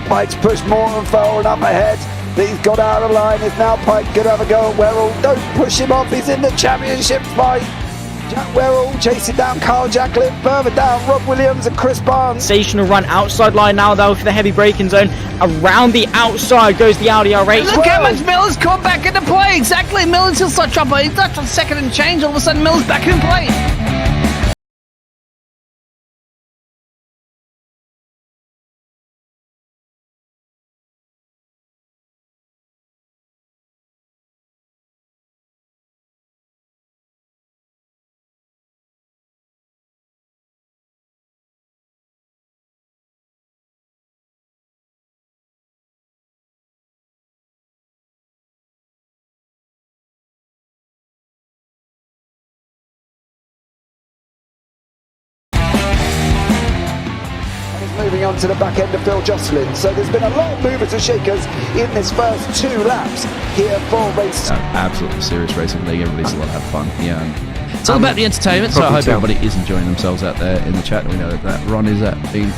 Pike's pushed more and far up ahead. He's got out of line. Is now Pike going to have a go at Werrell? Don't push him off. He's in the championship fight. Jack Werrell chasing down Carl Jacklin. Further down, Rob Williams and Chris Barnes. Sensational run outside line now though for the heavy braking zone. Around the outside goes the Audi R8. Look how much Miller's caught back into play. Exactly. Miller's still start trouble. He's not on second and change. All of a sudden, Miller's back in play. Moving on to the back end of Phil Jocelyn. So there's been a lot of movers and shakers in this first 2 laps here for race. Absolutely serious racing league. Everybody's a lot of fun. Yeah, It's all about the entertainment, so I hope everybody is enjoying themselves out there in the chat. We know that Ron is been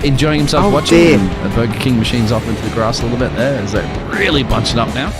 enjoying himself watching. The Burger King machine's off into the grass a little bit there. Is that really bunching up now?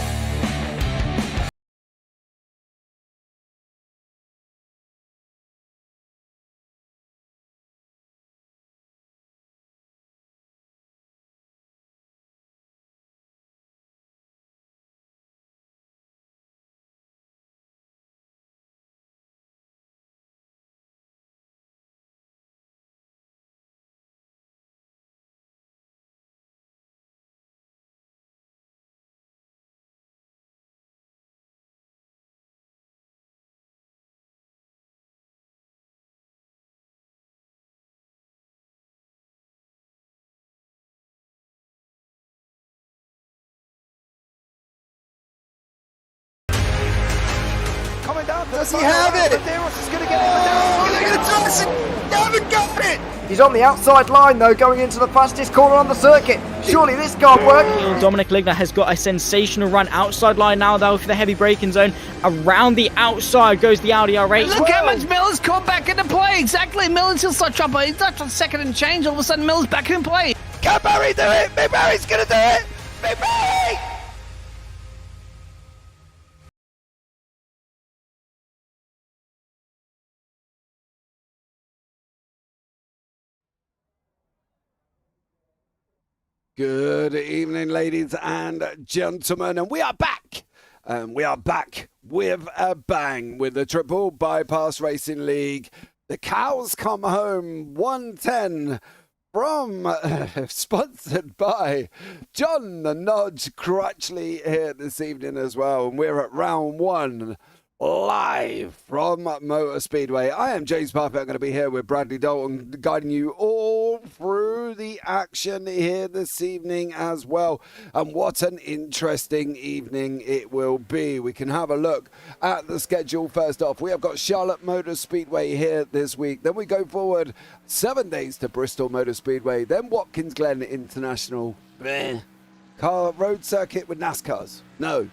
Does he have it? Medeiros is going to get it. They're going to toss it. They haven't got it. He's on the outside line though, going into the fastest corner on the circuit. Surely this can't work. Dominic Ligner has got a sensational run outside line now though for the heavy braking zone. Around the outside goes the Audi R8. Look how much Miller's caught back into play. Exactly. Miller's still start trouble. He's not on second and change. All of a sudden, Miller's back in play. Can Barry do it? Big Barry's going to do it. Big Barry! Good evening, ladies and gentlemen, and we are back. We are back with a bang with the Triple Bypass Racing League. The cows come home 110 from sponsored by John the Nodge Crutchley here this evening as well, and we're at round 1. Live from Motor Speedway. I am James Parfitt. I'm going to be here with Bradley Dalton, guiding you all through the action here this evening as well. And what an interesting evening it will be. We can have a look at the schedule first off. We have got Charlotte Motor Speedway here this week. Then we go forward 7 days to Bristol Motor Speedway. Then Watkins Glen International. Car road circuit with NASCARs. No.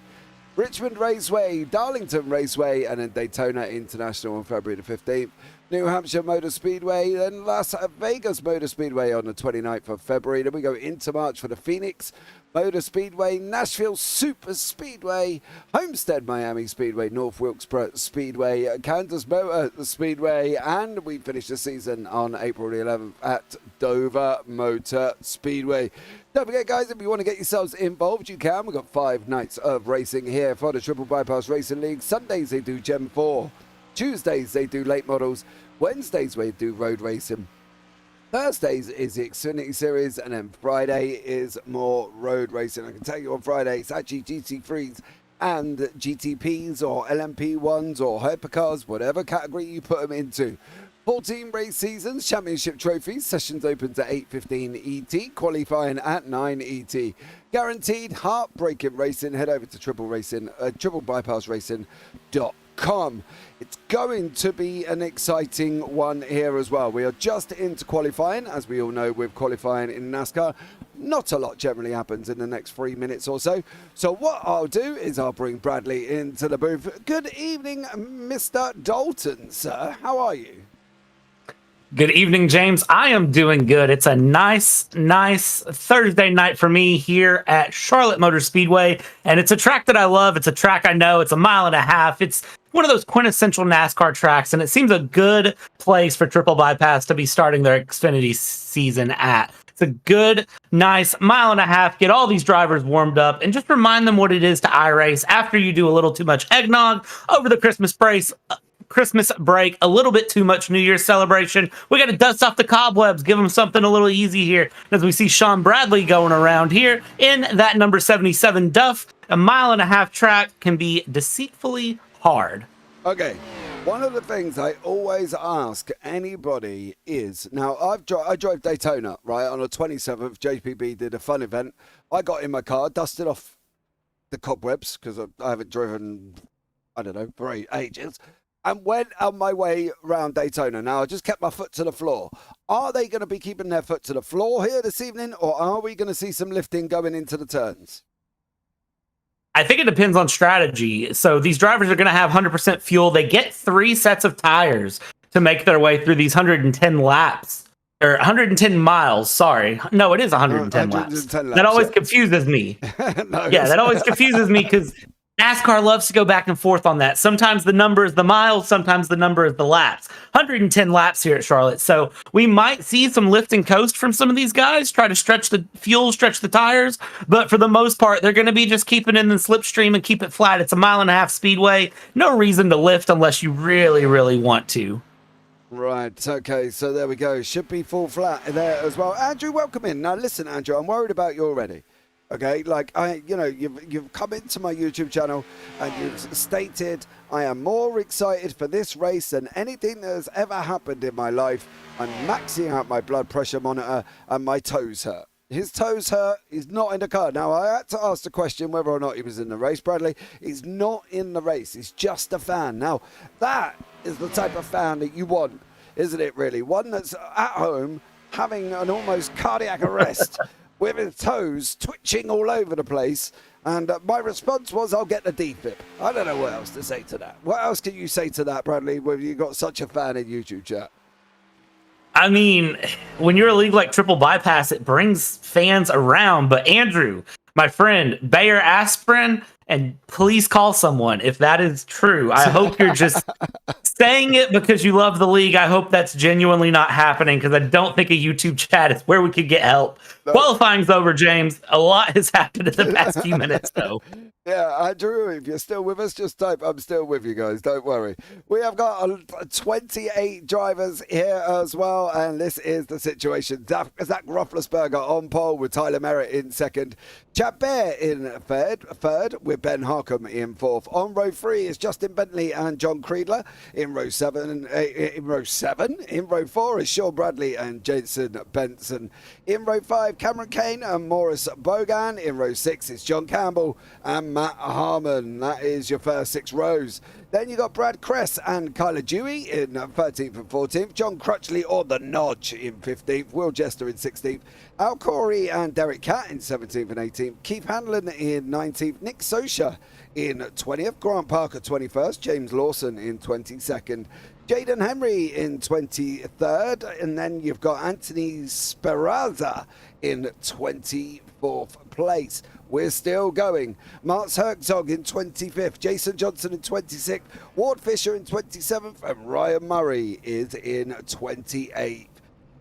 Richmond Raceway, Darlington Raceway, and then Daytona International on February the 15th. New Hampshire Motor Speedway, then Las Vegas Motor Speedway on the 29th of February. Then we go into March for the Phoenix Motor Speedway, Nashville Super Speedway, Homestead Miami Speedway, North Wilkesboro Speedway, Kansas Motor Speedway, and we finish the season on April the 11th at Dover Motor Speedway. Don't forget, guys, if you want to get yourselves involved, you can. We've got 5 nights of racing here for the Triple Bypass Racing League. Sundays, they do Gen 4. Tuesdays, they do late models. Wednesdays, we do road racing. Thursdays is the Xfinity Series, and then Friday is more road racing. I can tell you on Friday, it's actually GT3s and GTPs or LMP1s or hypercars, whatever category you put them into. 14 race seasons, championship trophies, sessions open to 8:15 ET, qualifying at 9 ET. Guaranteed heartbreaking racing. Head over to triplebypassracing.com. It's going to be an exciting one here as well. We are just into qualifying, as we all know with qualifying in NASCAR. Not a lot generally happens in the next 3 minutes or so. So what I'll do is I'll bring Bradley into the booth. Good evening, Mr. Dalton, sir. How are you? Good evening, James. I am doing good. It's a nice Thursday night for me here at Charlotte Motor Speedway, and it's a track that I love. It's a track I know. It's a mile and a half. It's one of those quintessential NASCAR tracks, and it seems a good place for Triple Bypass to be starting their Xfinity season at. It's a good, nice mile and a half. Get all these drivers warmed up and just remind them what it is to iRace after you do a little too much eggnog over the Christmas break, a little bit too much New Year's celebration. We got to dust off the cobwebs, give them something a little easy here. As we see Sean Bradley going around here in that number 77 Duff, a mile and a half track can be deceitfully hard. Okay, one of the things I always ask anybody is, now I drove Daytona, right, on the 27th. JPB did a fun event. I got in my car, dusted off the cobwebs because I haven't driven, I don't know, for ages, and went on my way around Daytona. Now, I just kept my foot to the floor. Are they going to be keeping their foot to the floor here this evening, or are we going to see some lifting going into the turns? I think it depends on strategy. So these drivers are going to have 100% fuel. They get 3 sets of tires to make their way through these 110 laps. Or 110 miles, sorry. No, it is 110 laps. That always confuses me. No. Yeah, that always confuses me because NASCAR loves to go back and forth on that. Sometimes the number is the miles, sometimes the number is the laps. 110 laps here at Charlotte. So we might see some lift and coast from some of these guys, try to stretch the fuel, stretch the tires. But for the most part, they're going to be just keeping in the slipstream and keep it flat. It's a mile and a half speedway. No reason to lift unless you really, really want to. Right, okay, so there we go. Should be full flat there as well. Andrew, welcome in. Now listen, Andrew, I'm worried about you already. Okay, like you've come into my YouTube channel and you've stated I am more excited for this race than anything that has ever happened in my life. I'm maxing out my blood pressure monitor and my toes hurt. His toes hurt. He's not in the car. Now, I had to ask the question whether or not he was in the race, Bradley. He's not in the race. He's just a fan. Now, that is the type of fan that you want, isn't it, really? One that's at home having an almost cardiac arrest with his toes twitching all over the place. And my response was, I'll get the defib. I don't know what else to say to that. What else can you say to that, Bradley, when you got such a fan in YouTube chat? I mean, when you're a league like Triple Bypass, it brings fans around. But Andrew, my friend, Bayer Aspirin, and please call someone if that is true. I hope you're just saying it because you love the league. I hope that's genuinely not happening because I don't think a YouTube chat is where we could get help. No. Qualifying's over, James. A lot has happened in the past few minutes, though. Yeah, Andrew, if you're still with us, just type, I'm still with you guys, don't worry. We have got 28 drivers here as well, and this is the situation. Zach Roethlisberger on pole with Tyler Merritt in second. Chad Bear in third with Ben Harcum in fourth. On row 3 is Justin Bentley and John Creedler. In row 7, in row 4 is Sean Bradley and Jason Benson. In row 5, Cameron Kane and Morris Bogan. In row 6 is John Campbell and Matt Harmon. That is your first 6 rows. Then you got Brad Kress and Kyler Dewey in 13th and 14th. John Crutchley or the Nodge in 15th. Will Jester in 16th. Al Corey and Derek Catt in 17th and 18th. Keith Hanlon in 19th. Nick Sosha in 20th. Grant Parker 21st. James Lawson in 22nd. Jaden Henry in 23rd. And then you've got Anthony Speranza in 24th place. We're still going. Martz Herzog in 25th. Jason Johnson in 26th. Ward Fisher in 27th. And Ryan Murray is in 28th.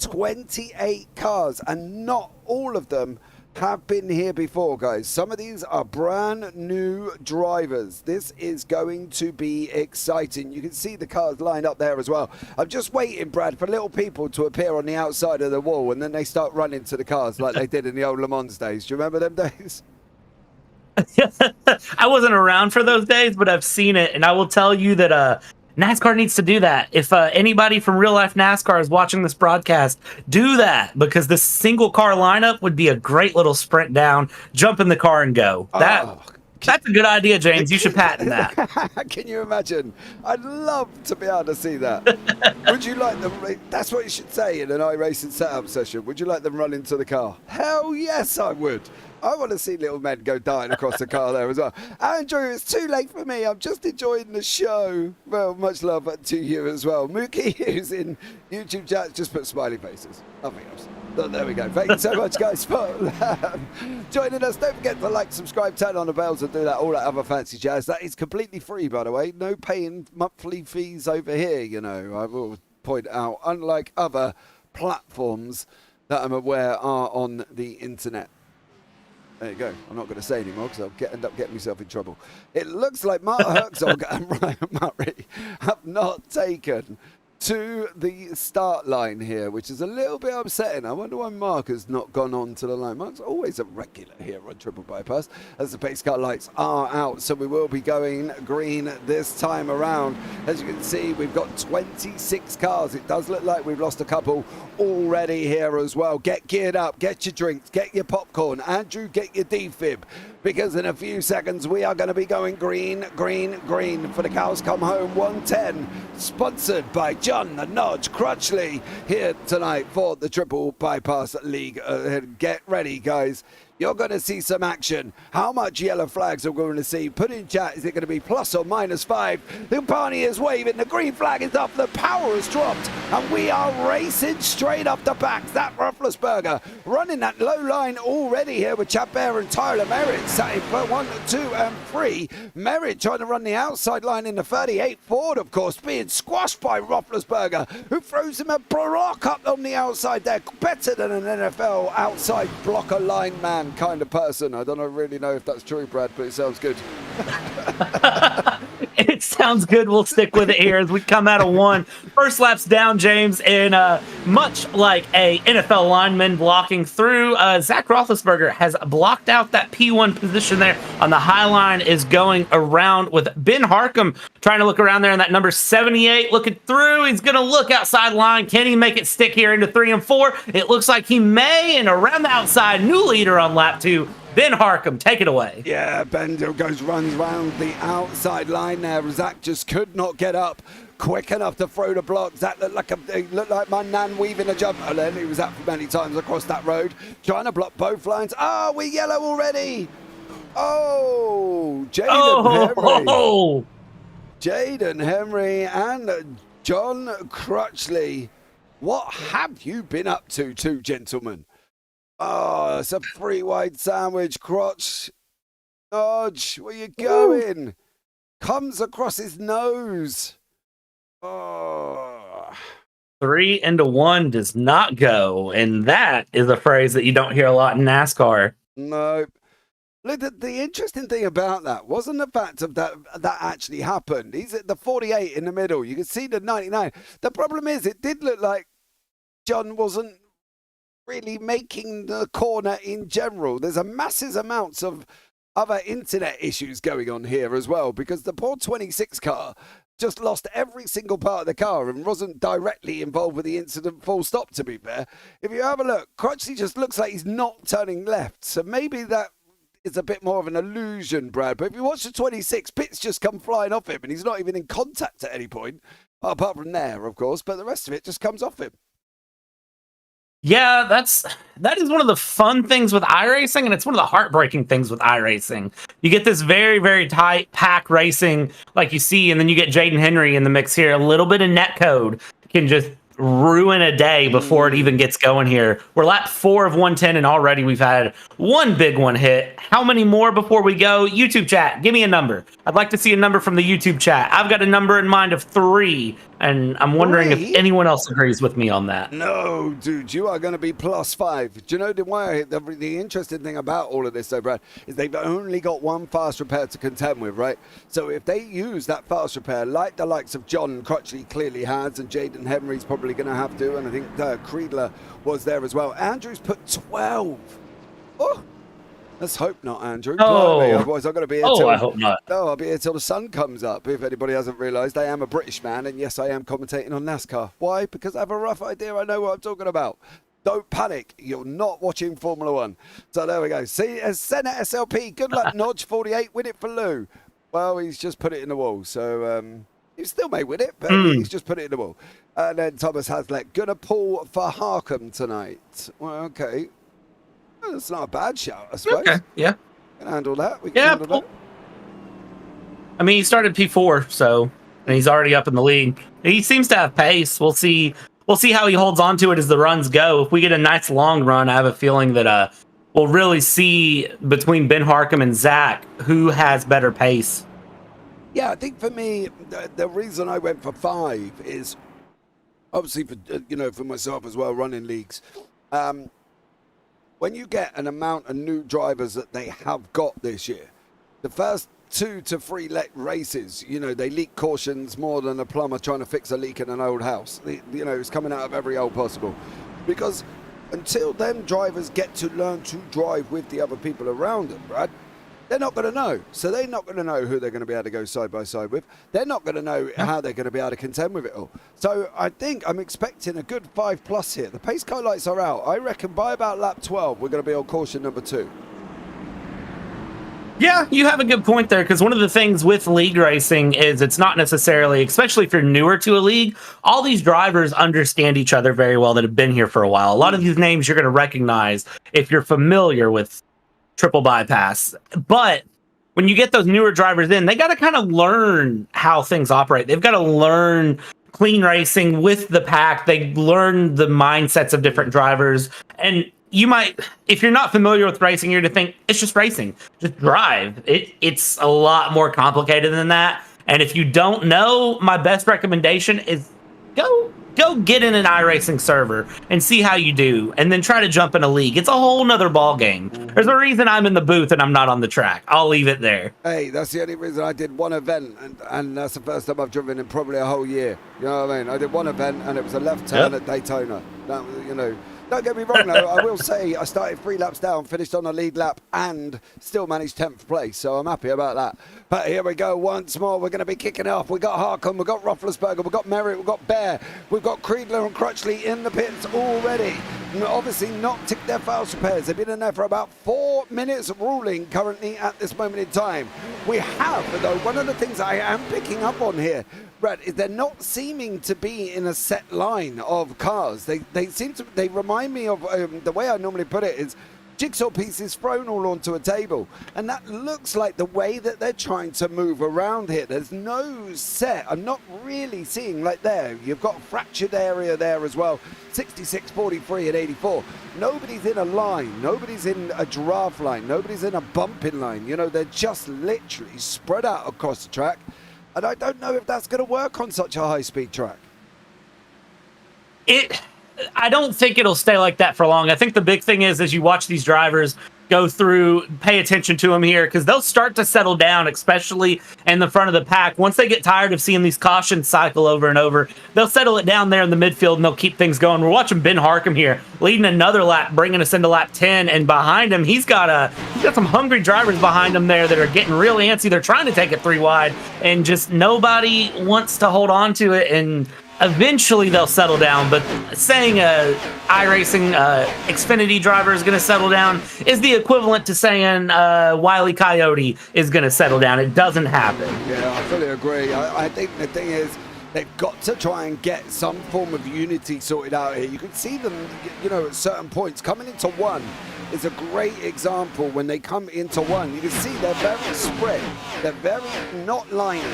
28 cars, and not all of them have been here before, guys. Some of these are brand new drivers. This is going to be exciting. You can see the cars lined up there as well. I'm just waiting, Brad, for little people to appear on the outside of the wall, and then they start running to the cars like they did in the old Le Mans days. Do you remember them days? I wasn't around for those days, but I've seen it, and I will tell you that NASCAR needs to do that. If anybody from real life NASCAR is watching this broadcast, do that, because this single car lineup would be a great little sprint down, jump in the car and go. That's a good idea, James. You should patent that. Can you imagine? I'd love to be able to see that. Would you like them? That's what you should say in an iRacing setup session. Would you like them running to the car? Hell yes, I would. I want to see little men go dying across the car there as well. Andrew, it's too late for me. I'm just enjoying the show. Well, much love to you as well. Mookie, who's in YouTube chat, just put smiley faces. Nothing else. So there we go. Thank you so much, guys, for joining us. Don't forget to like, subscribe, turn on the bells, and do that, all that other fancy jazz. That is completely free, by the way. No paying monthly fees over here, you know. I will point out, unlike other platforms that I'm aware are on the internet. There you go. I'm not going to say anymore because I'll end up getting myself in trouble. It looks like Mark Herzog and Ryan Murray have not taken to the start line here, which is a little bit upsetting. I wonder why Mark has not gone on to the line. Mark's always a regular here on Triple Bypass as the pace car lights are out, so we will be going green this time around. As you can see, we've got 26 cars. It does look like we've lost a couple already here as well. Get geared up, get your drinks, get your popcorn. Andrew, get your defib, because in a few seconds we are going to be going green, green, green for the Cows Come Home 110, sponsored by John the Nodge Crutchley here tonight for the Triple Bypass League. Get ready, guys. You're going to see some action. How much yellow flags are we going to see? Put in chat, is it going to be plus or -5? The Barney is waving, the green flag is up, the power has dropped, and we are racing straight up the back. That Roethlisberger running that low line already here with Chad Bear and Tyler Merritt sat in for 1, 2, and 3. Merritt trying to run the outside line in the 38 Ford, of course, being squashed by Roethlisberger, who throws him a block up on the outside there. Better than an NFL outside blocker line man kind of person. I don't really know if that's true, Brad, but it sounds good. It sounds good. We'll stick with it here as we come out of one. First lap's down, James, and much like a NFL lineman blocking through, Zach Roethlisberger has blocked out that P1 position there on the high line, is going around with Ben Harkham trying to look around there in that number 78, looking through. He's going to look outside line. Can he make it stick here into 3 and 4? It looks like he may, and around the outside, new leader on lap 2. Ben Harkham, take it away. Yeah, Ben runs round the outside line there. Zach just could not get up quick enough to throw the block. Zach looked like my nan weaving a jump. And then he was out for many times across that road, trying to block both lines. Oh, we're yellow already. Oh, Jaden Henry. Oh. Jaden Henry and John Crutchley. What have you been up to, two gentlemen? Oh, it's a 3-wide sandwich. Crotch, Dodge, where you going? Ooh. Comes across his nose. Oh. 3 into 1 does not go, and that is a phrase that you don't hear a lot in NASCAR. No. Look, the interesting thing about that wasn't the fact of that actually happened. He's at the 48 in the middle. You can see the 99. The problem is, it did look like John wasn't really making the corner in general. There's a massive amounts of other internet issues going on here as well, because the poor 26 car just lost every single part of the car and wasn't directly involved with the incident, full stop, to be fair. If you have a look, Crutchley just looks like he's not turning left, so maybe that is a bit more of an illusion, Brad. But if you watch the 26, bits just come flying off him and he's not even in contact at any point, apart from there, of course, but the rest of it just comes off him. Yeah, that is one of the fun things with iRacing, and it's one of the heartbreaking things with iRacing. You get this very, very tight pack racing like you see, and then you get Jaden Henry in the mix here. A little bit of netcode can just ruin a day before it even gets going here. We're lap 4 of 110, and already we've had one big one hit. How many more before we go? YouTube chat, give me a number. I'd like to see a number from the YouTube chat. I've got a number in mind of 3, and I'm wondering if anyone else agrees with me on that. No, dude, you are going to be +5. Do you know the interesting thing about all of this, though, Brad, is they've only got one fast repair to contend with, right? So if they use that fast repair, like the likes of John Crutchley clearly has, and Jaden Henry's probably going to have to, and I think Creedler was there as well. Andrew's put 12. Oh, let's hope not, Andrew. Oh, otherwise I've got to be here till, I hope not. No, I'll be here till the sun comes up. If anybody hasn't realised, I am a British man, and yes, I am commentating on NASCAR. Why? Because I have a rough idea. I know what I'm talking about. Don't panic. You're not watching Formula 1. So there we go. See, Senate SLP, good luck, Nodge 48. Win it for Lou. Well, he's just put it in the wall. So he still may win it, but he's just put it in the wall. And then Thomas Hazlitt, gonna pull for Harkham tonight. Well, okay. That's not a bad shout, I suppose. Okay, yeah. We can handle that. We can handle that. I mean, he started P4, so and he's already up in the league. He seems to have pace. We'll see. We'll see how he holds on to it as the runs go. If we get a nice long run, I have a feeling that we'll really see between Ben Harkham and Zach who has better pace. Yeah, I think for me, the reason I went for 5 is obviously for myself as well, running leagues. When you get an amount of new drivers that they have got this year, the first 2 to 3 races, they leak cautions more than a plumber trying to fix a leak in an old house. It's coming out of every hole possible. Because until them drivers get to learn to drive with the other people around them, Brad, they're not going to know. So they're not going to know who they're going to be able to go side by side with. They're not going to know how they're going to be able to contend with it all. So I think I'm expecting a good 5+ here. The pace car lights are out. I reckon by about lap 12, we're going to be on caution number 2. Yeah, you have a good point there, because one of the things with league racing is it's not necessarily, especially if you're newer to a league, all these drivers understand each other very well that have been here for a while. A lot of these names you're going to recognize if you're familiar with triple bypass. But when you get those newer drivers in, they got to kind of learn how things operate. They've got to learn clean racing with the pack. They learn the mindsets of different drivers. And you might, if you're not familiar with racing, you're to think it's just racing, just drive. It's a lot more complicated than that. And if you don't know, my best recommendation is go get in an iRacing server and see how you do, and then try to jump in a league. It's a whole nother ball game. There's a reason I'm in the booth and I'm not on the track. I'll leave it there. Hey, that's the only reason I did one event, and that's the first time I've driven in probably a whole year. You know what I mean? I did one event, and it was a left turn at Daytona. That, don't get me wrong, though. I will say I started 3 laps down, finished on a lead lap, and still managed 10th place, so I'm happy about that. But here we go once more. We're going to be kicking off. We've got Harkham, we've got Roethlisberger, we've got Merritt, we've got Bear, we've got Creedler and Crutchley in the pits already. And obviously not ticked their fast repairs. They've been in there for about 4 minutes ruling currently at this moment in time. We have, though, one of the things I am picking up on here, Brad, is they're not seeming to be in a set line of cars. They remind me of the way I normally put it is jigsaw pieces thrown all onto a table, and that looks like the way that they're trying to move around here. There's no set. I'm not really seeing, like, there you've got a fractured area there as well. 66, 43 and 84. Nobody's in a line, nobody's in a draft line, nobody's in a bumping line. They're just literally spread out across the track, and I don't know if that's going to work on such a high speed track. I don't think it'll stay like that for long. I think the big thing is, as you watch these drivers go through, pay attention to them here, because they'll start to settle down, especially in the front of the pack. Once they get tired of seeing these cautions cycle over and over, they'll settle it down there in the midfield, and they'll keep things going. We're watching Ben Harkham here, leading another lap, bringing us into lap 10, and behind him, he's got some hungry drivers behind him there that are getting real antsy. They're trying to take it 3 wide, and just nobody wants to hold on to it, and eventually they'll settle down. But saying a iRacing Xfinity driver is going to settle down is the equivalent to saying Wile E. Coyote is going to settle down. It doesn't happen. Yeah, I fully agree. I think the thing is, they've got to try and get some form of unity sorted out here. You can see them, at certain points. Coming into one is a great example. When they come into one, you can see they're very spread. They're very not lining.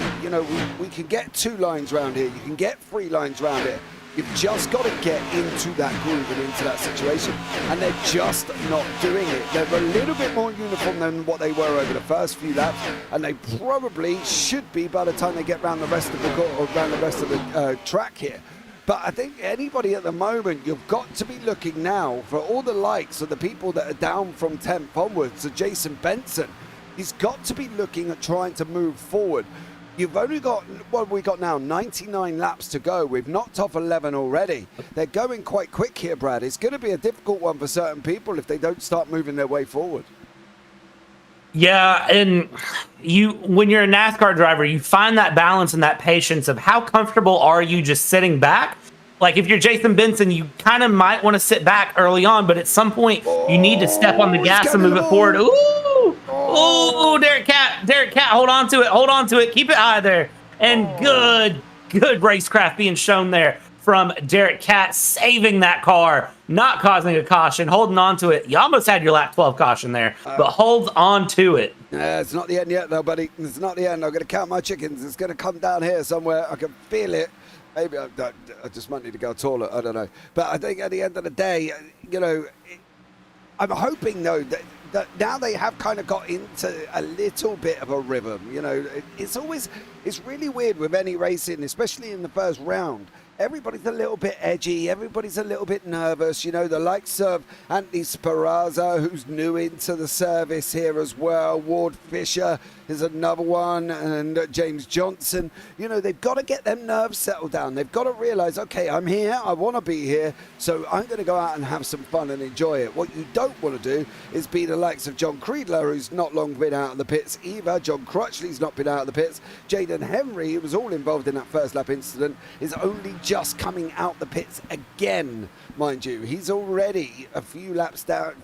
We can get 2 lines around here. You can get 3 lines around it. You've just got to get into that groove and into that situation. And they're just not doing it. They're a little bit more uniform than what they were over the first few laps, and they probably should be by the time they get around the rest of the track here. But I think anybody at the moment, you've got to be looking now for all the likes of the people that are down from 10th onwards. So Jason Benson, he's got to be looking at trying to move forward. You've only got, what have we got now, 99 laps to go. We've knocked off 11 already. They're going quite quick here, Brad. It's going to be a difficult one for certain people if they don't start moving their way forward. Yeah, and when you're a NASCAR driver, you find that balance and that patience of how comfortable are you just sitting back. Like, if you're Jason Benson, you kind of might want to sit back early on, but at some point you need to step on the gas and move it forward. Ooh, Derek Cat, hold on to it, keep it high there. And good racecraft being shown there from Derek Katz, saving that car, not causing a caution, holding on to it. You almost had your lap 12 caution there, but holds on to it. It's not the end yet, though, buddy. It's not the end. I'm going to count my chickens. It's going to come down here somewhere. I can feel it. Maybe I just might need to go taller. I don't know. But I think at the end of the day, I'm hoping, though, that now they have kind of got into a little bit of a rhythm. It's really weird with any racing, especially in the first round. Everybody's a little bit edgy. Everybody's a little bit nervous. The likes of Anthony Speranza, who's new into the service here as well. Ward Fisher is another one, and James Johnson. They've got to get them nerves settled down. They've got to realize, okay, I'm here. I want to be here. So I'm going to go out and have some fun and enjoy it. What you don't want to do is be the likes of John Creedler, who's not long been out of the pits either. John Crutchley's not been out of the pits. Jaden Henry, who was all involved in that first lap incident, is only just coming out the pits again, mind you. He's already a few laps down.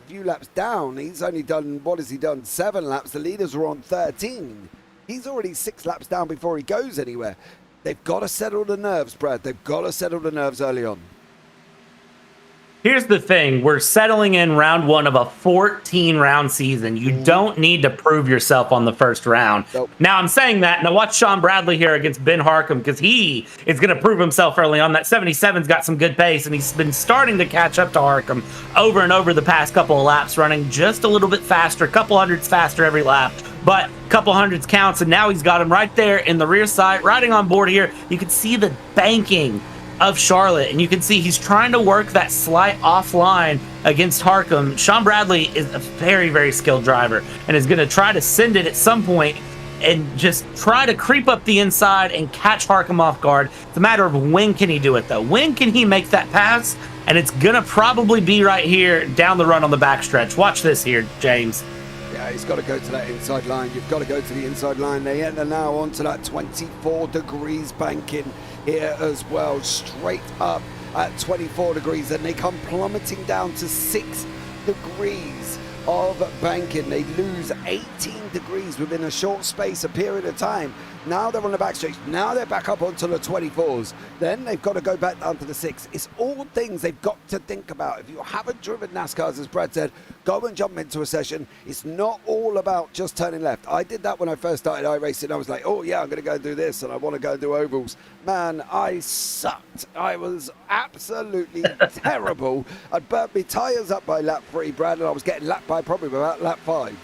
He's only done, 7 laps. The leaders were on 13. He's already 6 laps down before he goes anywhere. They've got to settle the nerves, Brad. They've got to settle the nerves early on. Here's the thing. We're settling in round 1 of a 14-round season. You don't need to prove yourself on the first round. Nope. Now, I'm saying that. Now, watch Sean Bradley here against Ben Harcum, because he is going to prove himself early on. That 77's got some good pace, and he's been starting to catch up to Harcum over and over the past couple of laps, running just a little bit faster, a couple hundreds faster every lap. But a couple hundreds counts, and now he's got him right there in the rear side, riding on board here. You can see the banking of Charlotte, and you can see he's trying to work that slight offline against Harcum. Sean Bradley is a very, very skilled driver and is going to try to send it at some point and just try to creep up the inside and catch Harcum off guard. It's a matter of when can he do it, though. When can he make that pass? And it's going to probably be right here down the run on the backstretch. Watch this here, James. Yeah, he's got to go to that inside line. You've got to go to the inside line. They enter now onto that 24 degrees banking here as well, straight up at 24 degrees, and they come plummeting down to 6 degrees of banking. They lose 18 degrees within a short space, a period of time. Now they're on the back stretch. Now they're back up onto the 24s. Then they've got to go back down to the 6. It's all things they've got to think about. If you haven't driven NASCARs, as Brad said, go and jump into a session. It's not all about just turning left. I did that when I first started iRacing. I was like, oh yeah, I'm going to go and do this, and I want to go and do ovals. Man, I sucked. I was absolutely terrible. I'd burnt my tyres up by lap 3, Brad, and I was getting lapped by probably about lap 5.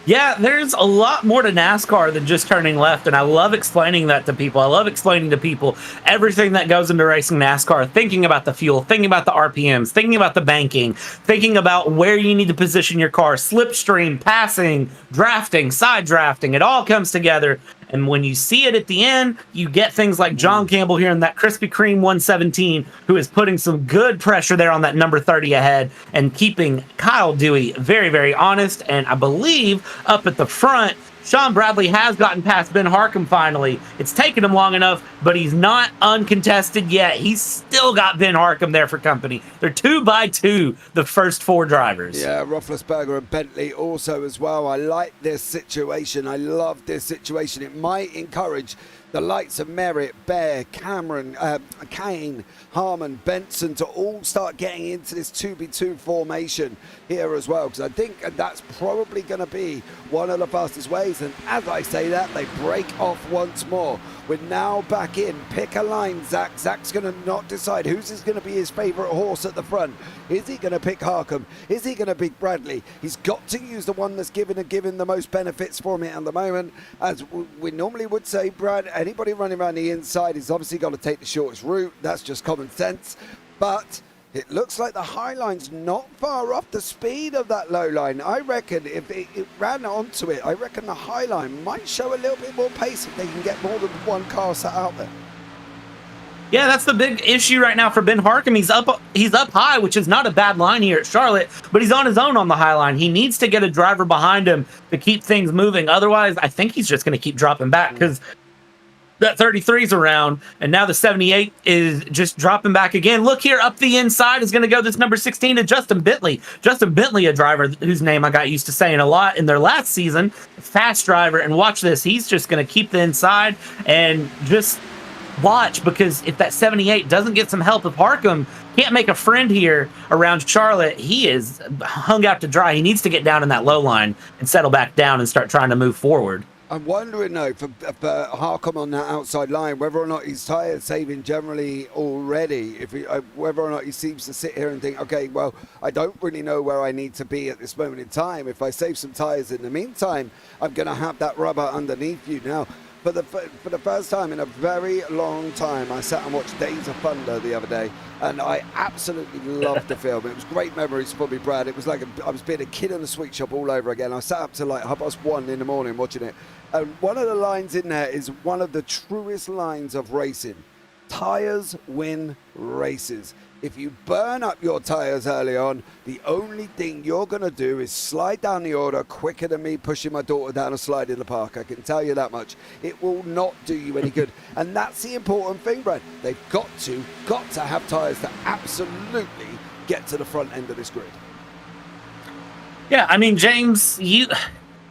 Yeah, there's a lot more to NASCAR than just turning left, and I love explaining that to people. I love explaining to people everything that goes into racing NASCAR, thinking about the fuel, thinking about the RPMs, thinking about the banking, thinking about where you need to position your car, slipstream, passing, drafting, side drafting. It all comes together. And when you see it at the end, you get things like John Campbell here in that Krispy Kreme 117, who is putting some good pressure there on that number 30 ahead and keeping Kyle Dewey very, very honest. And I believe up at the front, Sean Bradley has gotten past Ben Harcum finally. It's taken him long enough, but he's not uncontested yet. He's still got Ben Harcum there for company. They're 2 by 2, the first 4 drivers. Yeah, Roethlisberger and Bentley also as well. I like this situation. I love this situation. It might encourage the likes of Merritt, Bear, Cameron, Kane, Harmon, Benson to all start getting into this 2v2 formation here as well, because I think that's probably going to be one of the fastest ways. And as I say that, they break off once more. We're now back in. Pick a line, Zach. Zach's going to not decide who's going to be his favourite horse at the front. Is he going to pick Harcum? Is he going to pick Bradley? He's got to use the one that's given the most benefits for me at the moment. As we normally would say, Brad, anybody running around the inside is obviously got to take the shortest route. That's just common sense. But it looks like the high line's not far off the speed of that low line. I reckon if it ran onto it, I reckon the high line might show a little bit more pace if they can get more than one car sat out there. Yeah, that's the big issue right now for Ben Harcum. He's up high, which is not a bad line here at Charlotte, but he's on his own on the high line. He needs to get a driver behind him to keep things moving. Otherwise, I think he's just going to keep dropping back, because that 33's around, and now the 78 is just dropping back again. Look here, up the inside is going to go this number 16 to Justin Bentley. Justin Bentley, a driver whose name I got used to saying a lot in their last season, fast driver, and watch this. He's just going to keep the inside and just watch, because if that 78 doesn't get some help, if Harcum can't make a friend here around Charlotte, he is hung out to dry. He needs to get down in that low line and settle back down and start trying to move forward. I'm wondering though for Harcum on that outside line whether or not he's tired saving generally already. If whether or not he seems to sit here and think, okay, well, I don't really know where I need to be at this moment in time. If I save some tires in the meantime, I'm going to have that rubber underneath you now. For the first time in a very long time, I sat and watched Days of Thunder the other day, and I absolutely loved the film. It was great memories for me, Brad. It was like I was being a kid in a sweet shop all over again. I sat up to like 1:30 in the morning watching it. And one of the lines in there is one of the truest lines of racing. Tires win races. If you burn up your tires early on, the only thing you're going to do is slide down the order quicker than me pushing my daughter down a slide in the park. I can tell you that much. It will not do you any good. And that's the important thing, Brad. They've got to have tires that absolutely get to the front end of this grid. Yeah, I mean, James,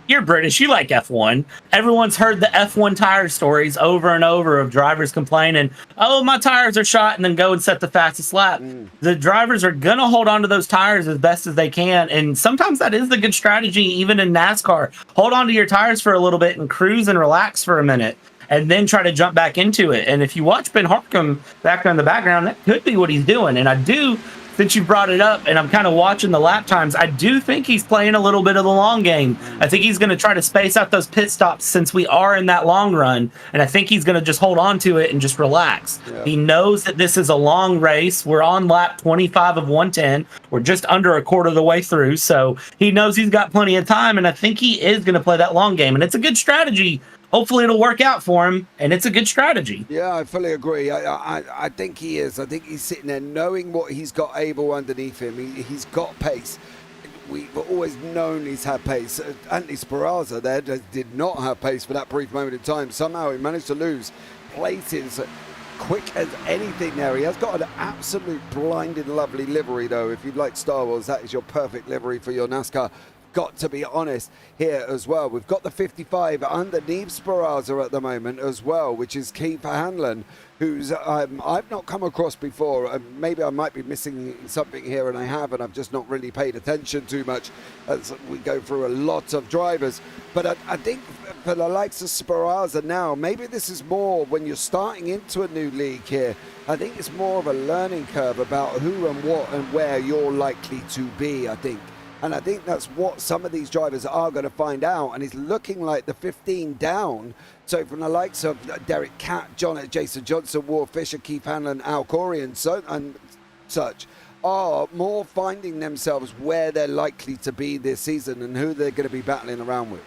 you're British. You like F1. Everyone's heard the F1 tire stories over and over of drivers complaining, oh, my tires are shot, and then go and set the fastest lap. The drivers are going to hold on to those tires as best as they can. And sometimes that is the good strategy, even in NASCAR. Hold on to your tires for a little bit and cruise and relax for a minute, and then try to jump back into it. And if you watch Ben Harcum back there in the background, that could be what he's doing. And I do, since you brought it up, and I'm kind of watching the lap times, I do think he's playing a little bit of the long game. I think he's going to try to space out those pit stops since we are in that long run, and I think he's going to just hold on to it and just relax. Yeah. He knows that this is a long race. We're on lap 25 of 110. We're just under a quarter of the way through, so he knows he's got plenty of time, and I think he is going to play that long game, and it's a good strategy. Hopefully it'll work out for him, and it's a good strategy. Yeah, I fully agree. I think he is. I think he's sitting there knowing what he's got able underneath him. He's got pace. We've always known he's had pace. Anthony Speranza there did not have pace for that brief moment in time. Somehow he managed to lose places quick as anything there. He has got an absolute blinding lovely livery, though. If you'd like Star Wars, that is your perfect livery for your NASCAR. Got to be honest here as well. We've got the 55 underneath Speranza at the moment as well, which is Keith Hanlon, who's I've not come across before. Maybe I might be missing something here, and I have, and I've just not really paid attention too much as we go through a lot of drivers. But I think for the likes of Speranza now, maybe this is more when you're starting into a new league here. I think it's more of a learning curve about who and what and where you're likely to be, I think. And I think that's what some of these drivers are going to find out. And it's looking like the 15 down. So from the likes of Derek Catt, Jason Johnson, Ward Fisher, Keith Hanlon, Al Corey and such are more finding themselves where they're likely to be this season and who they're going to be battling around with.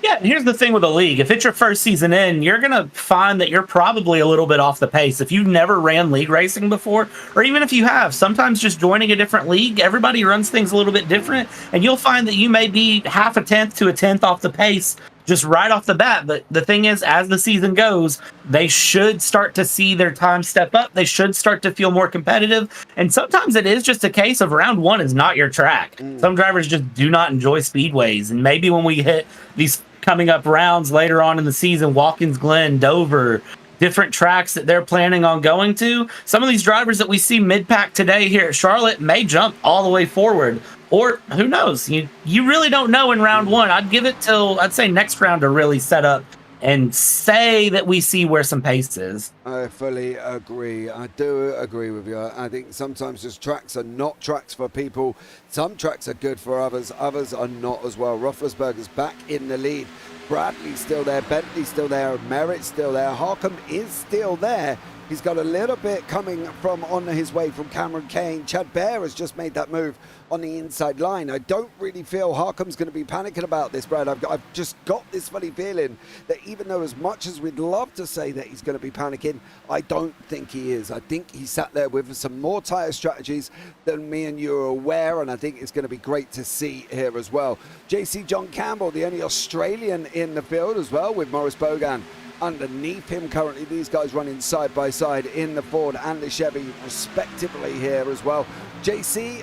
Yeah, here's the thing with the league. If it's your first season in, you're going to find that you're probably a little bit off the pace. If you've never ran league racing before, or even if you have, sometimes just joining a different league, everybody runs things a little bit different, and you'll find that you may be half a tenth to a tenth off the pace just right off the bat. But the thing is, as the season goes, they should start to see their time step up. They should start to feel more competitive. And sometimes it is just a case of round one is not your track. Some drivers just do not enjoy speedways. And maybe when we hit these coming up rounds later on in the season, Watkins Glen, Dover, different tracks that they're planning on going to, some of these drivers that we see mid-pack today here at Charlotte may jump all the way forward. Or who knows? You really don't know in round one. I'd give it till, I'd say, next round to really set up and say that we see where some pace is. I fully agree. I do agree with you. I think sometimes just tracks are not tracks for people. Some tracks are good for others. Others are not as well. Roethlisberger's back in the lead. Bradley's still there. Bentley's still there. Merritt's still there. Harcum is still there. He's got a little bit coming from on his way from Cameron Kane. Chad Bear has just made that move on the inside line. I don't really feel Harcum's going to be panicking about this, Brad. I've just got this funny feeling that even though as much as we'd love to say that he's going to be panicking, I don't think he is. I think he sat there with some more tyre strategies than me and you are aware, and I think it's going to be great to see here as well. JC John Campbell, the only Australian in the field as well, with Maurice Bogan underneath him currently. These guys running side by side in the Ford and the Chevy respectively here as well. JC,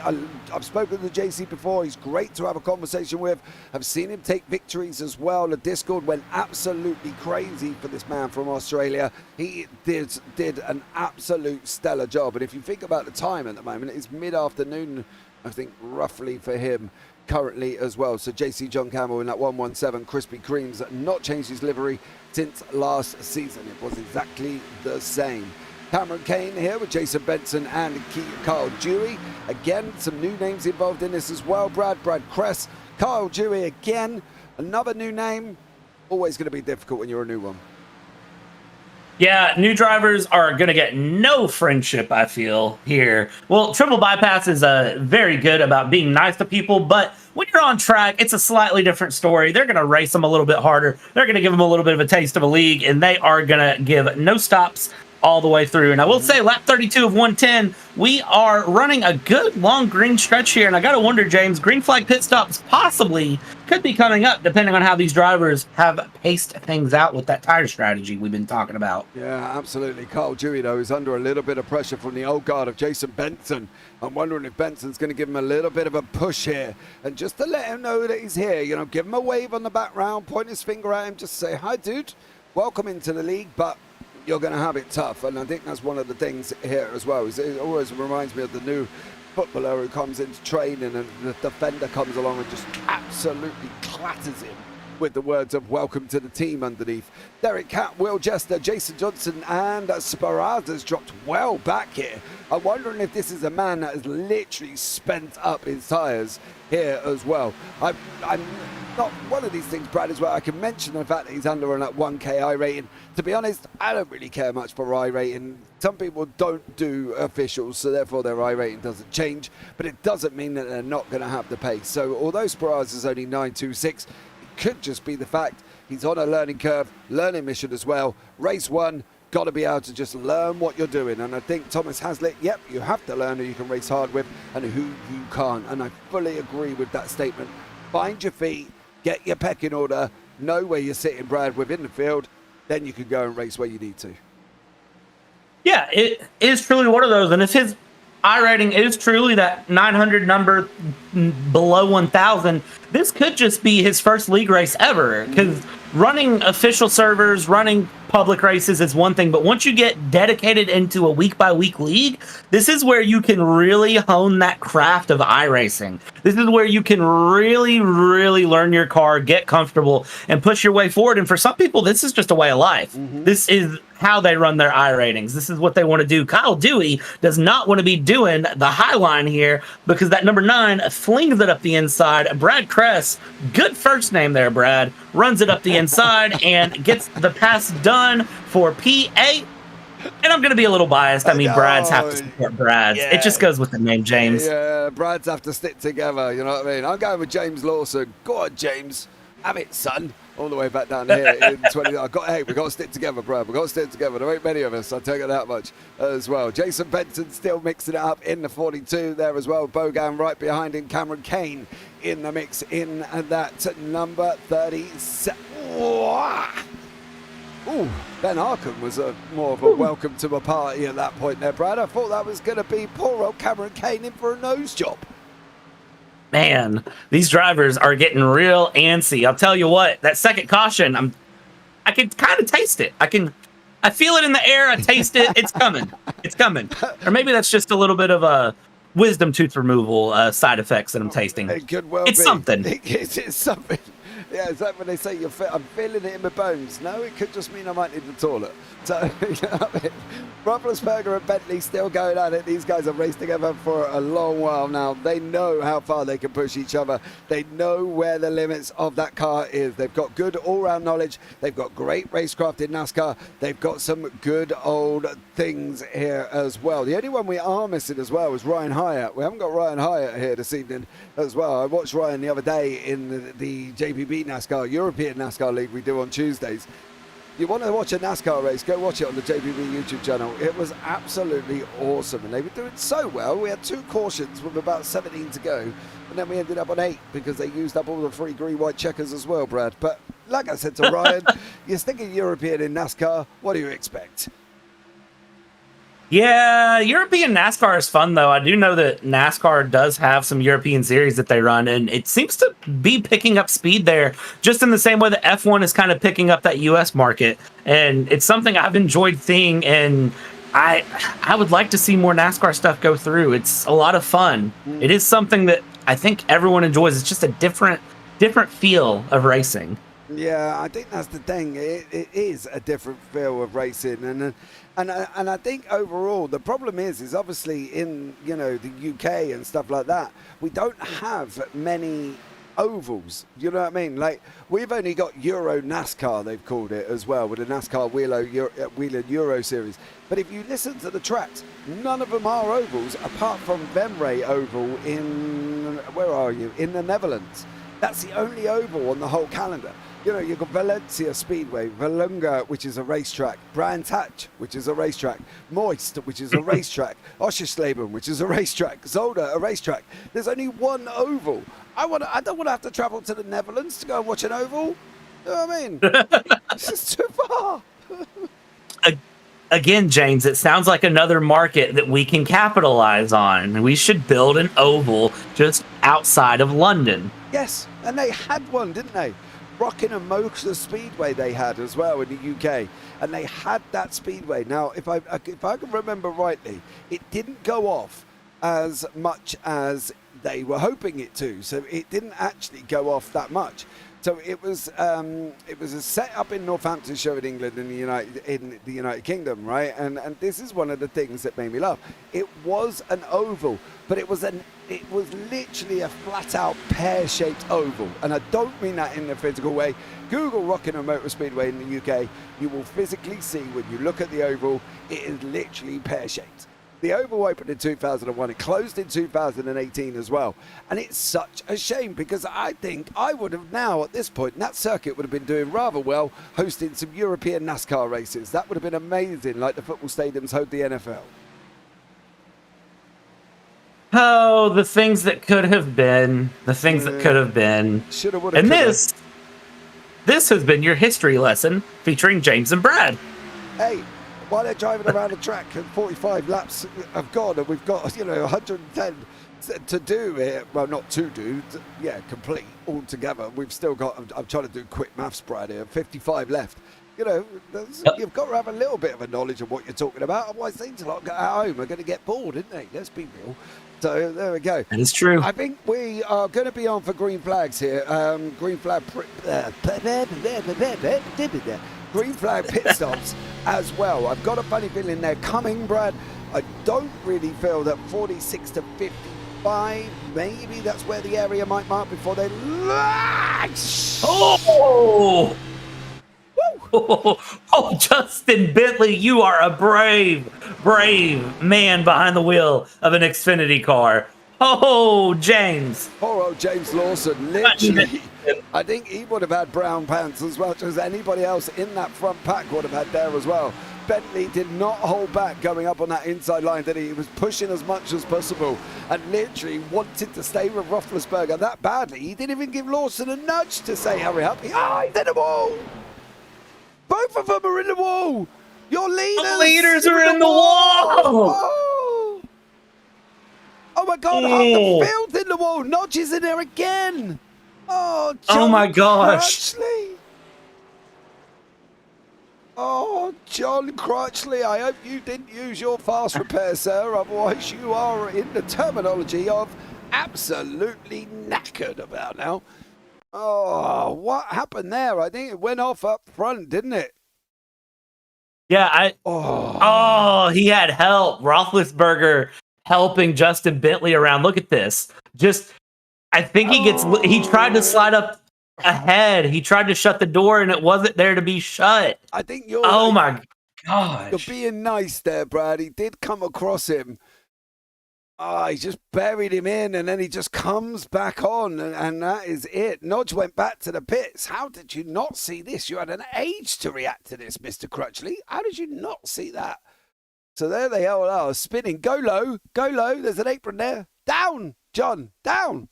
I've spoken to JC before. He's great to have a conversation with. I've seen him take victories as well. The Discord went absolutely crazy for this man from Australia. He did an absolute stellar job. And if you think about the time at the moment, it's mid-afternoon, I think, roughly for him currently as well. So JC John Campbell in that 117 Krispy Kreme's not changed his livery since last season. It was exactly the same. Cameron Kane here with Jason Benson and Kyle Dewey. Again, some new names involved in this as well. Brad Kress, Kyle Dewey again. Another new name. Always going to be difficult when you're a new one. Yeah, new drivers are going to get no friendship, I feel, here. Well, Triple Bypass is very good about being nice to people, but when you're on track, it's a slightly different story. They're going to race them a little bit harder. They're going to give them a little bit of a taste of a league, and they are going to give no stops all the way through. And I will say, lap 32 of 110, we are running a good long green stretch here. And I got to wonder, James, green flag pit stops possibly could be coming up depending on how these drivers have paced things out with that tire strategy we've been talking about. Yeah, absolutely. Kyle Dewey, though, is under a little bit of pressure from the old guard of Jason Benson. I'm wondering if Benson's going to give him a little bit of a push here. And just to let him know that he's here, you know, give him a wave on the back round, point his finger at him, just say, hi, dude, welcome into the league, but you're going to have it tough. And I think that's one of the things here as well. It always reminds me of the new footballer who comes into training and the defender comes along and just absolutely clatters him with the words of welcome to the team underneath. Derek Catt, Will Jester, Jason Johnson and Sparada's dropped well back here. I'm wondering if this is a man that has literally spent up his tyres here as well. I'm not one of these things, Brad, as well. I can mention the fact that he's under on that 1K I rating. To be honest, I don't really care much for I rating. Some people don't do officials, so therefore their I rating doesn't change, but it doesn't mean that they're not going to have the pace. So although Sparada's is only 926, could just be the fact he's on a learning curve, learning mission as well. Race one, got to be able to just learn what you're doing. And I think Thomas Hazlitt, yep, you have to learn who you can race hard with and who you can't. And I fully agree with that statement. Find your feet, get your peck in order, know where you're sitting, Brad, within the field, then you can go and race where you need to. Yeah, it is truly one of those. And if his I rating is truly that 900 number below 1,000, this could just be his first league race ever. Because running official servers, running public races is one thing, but once you get dedicated into a week-by-week league, this is where you can really hone that craft of iRacing. This is where you can really, really learn your car, get comfortable, and push your way forward. And for some people, this is just a way of life. This is how they run their I ratings. This is what they want to do. Kyle Dewey does not want to be doing the high line here because that number 9 flings it up the inside. Brad Kress, good first name there, Brad, runs it up the inside and gets the pass done for P8. And I'm going to be a little biased. I mean, Brads have to support Brads. Yeah. It just goes with the name, James. Yeah, Brads have to stick together. You know what I mean? I'm going with James Lawson. Go on, James. Have it, son. All the way back down here in 20. Hey, we've got to stick together, Brad. We've got to stick together. There ain't many of us, I'll tell you that much as well. Jason Benson still mixing it up in the 42 there as well. Bogan right behind him. Cameron Kane in the mix in that number 37. Ooh, Ben Arkham was more of a welcome to a party at that point there, Brad. I thought that was going to be poor old Cameron Kane in for a nose job. Man, these drivers are getting real antsy. I'll tell you what, that second caution, I can kind of taste it. I feel it in the air. I taste it. It's coming. It's coming. Or maybe that's just a little bit of a wisdom tooth removal side effects that I'm tasting. It could well it's be. Something. It's something. Yeah, it's like when they say I'm feeling it in my bones. No, it could just mean I might need the toilet. So, you know what I mean? Roethlisberger and Bentley still going at it. These guys have raced together for a long while now. They know how far they can push each other. They know where the limits of that car is. They've got good all-round knowledge. They've got great racecraft in NASCAR. They've got some good old things here as well. The only one we are missing as well is Ryan Hyatt. We haven't got Ryan Hyatt here this evening as well. I watched Ryan the other day in the JPB NASCAR, European NASCAR League we do on Tuesdays. You want to watch a NASCAR race, go watch it on the JPB YouTube channel. It was absolutely awesome, and they were doing so well. We had 2 cautions with about 17 to go, and then we ended up on 8 because they used up all the 3 green-white checkers as well, Brad. But like I said to Ryan, you're sticking European in NASCAR. What do you expect? Yeah, European NASCAR is fun, though. I do know that NASCAR does have some European series that they run, and it seems to be picking up speed there, just in the same way that F1 is kind of picking up that U.S. market. And it's something I've enjoyed seeing, and I would like to see more NASCAR stuff go through. It's a lot of fun. It is something that I think everyone enjoys. It's just a different feel of racing. Yeah, I think that's the thing. It is a different feel of racing, and I think overall the problem is obviously in the UK and stuff like that, we don't have many ovals. You know what I mean? Like, we've only got Euro NASCAR, they've called it as well, with the NASCAR Wheel Euro series. But if you listen to the tracks, none of them are ovals apart from Venray Oval in in the Netherlands. That's the only oval on the whole calendar. You've got Valencia Speedway, Valunga, which is a racetrack, Brands Hatch, which is a racetrack, Moist, which is a racetrack, Oschersleben, which is a racetrack, Zolder, a racetrack. There's only one oval. I don't want to have to travel to the Netherlands to go and watch an oval. You know what I mean? It's just too far. Again, James, it sounds like another market that we can capitalize on. We should build an oval just outside of London. Yes, and they had one, didn't they? Rockingham Motor Speedway they had as well in the UK, and they had that speedway. Now, if I can remember rightly, it didn't go off as much as they were hoping it to, so it didn't actually go off that much. So it was a set up in Northamptonshire in England in the United Kingdom, right? And this is one of the things that made me laugh. It was an oval, but it was literally a flat out pear-shaped oval, and I don't mean that in a physical way. Google Rockingham Motor Speedway in the UK, you will physically see when you look at the oval, it is literally pear-shaped. The oval opened in 2001. It closed in 2018 as well. And it's such a shame, because I think I would have now, at this point, that circuit would have been doing rather well hosting some European NASCAR races. That would have been amazing, like the football stadiums hold the NFL. Oh, the things that could have been. The things that could have been. Shoulda, woulda, And coulda. this has been your history lesson featuring James and Brad. Hey, while they're driving around the track and 45 laps have gone and we've got 110 to do here, well, not to do, complete altogether. We've still got, I'm trying to do quick maths, Brad, here, 55 left. You've got to have a little bit of a knowledge of what you're talking about, otherwise things like at home are going to get bored, isn't they? Let's be real. So there we go. That is true. I think we are going to be on for green flags here. Green flag pit stops as well. I've got a funny feeling they're coming, Brad. I don't really feel that 46 to 55, maybe that's where the area might mark before they... Oh! Oh, Justin Bentley, you are a brave man behind the wheel of an Xfinity car. Oh, James. Poor old James Lawson, literally. I think he would have had brown pants as much as anybody else in that front pack would have had there as well. Bentley did not hold back going up on that inside line, did he? He was pushing as much as possible and literally wanted to stay with Roethlisberger that badly. He didn't even give Lawson a nudge to say hurry up. He's in the wall. Both of them are in the wall. Your leaders, the leaders are in the wall. Oh my God, half the field's in the wall. Nodge is in there again. Oh, John my gosh. Crutchley. Oh, John Crutchley, I hope you didn't use your fast repair, sir. Otherwise, you are in the terminology of absolutely knackered about now. Oh, what happened there? I think it went off up front, didn't it? Yeah, he had help. Roethlisberger helping Justin Bentley around. Look at this. I think he tried to slide up ahead. He tried to shut the door and it wasn't there to be shut. I think you're... Oh my gosh. You're being nice there, Brad. He did come across him. He just buried him in, and then he just comes back on, and that is it. Nodge went back to the pits. How did you not see this? You had an age to react to this, Mr. Crutchley. How did you not see that? So there they all are, spinning. Go low, go low. There's an apron there. Down, John, down.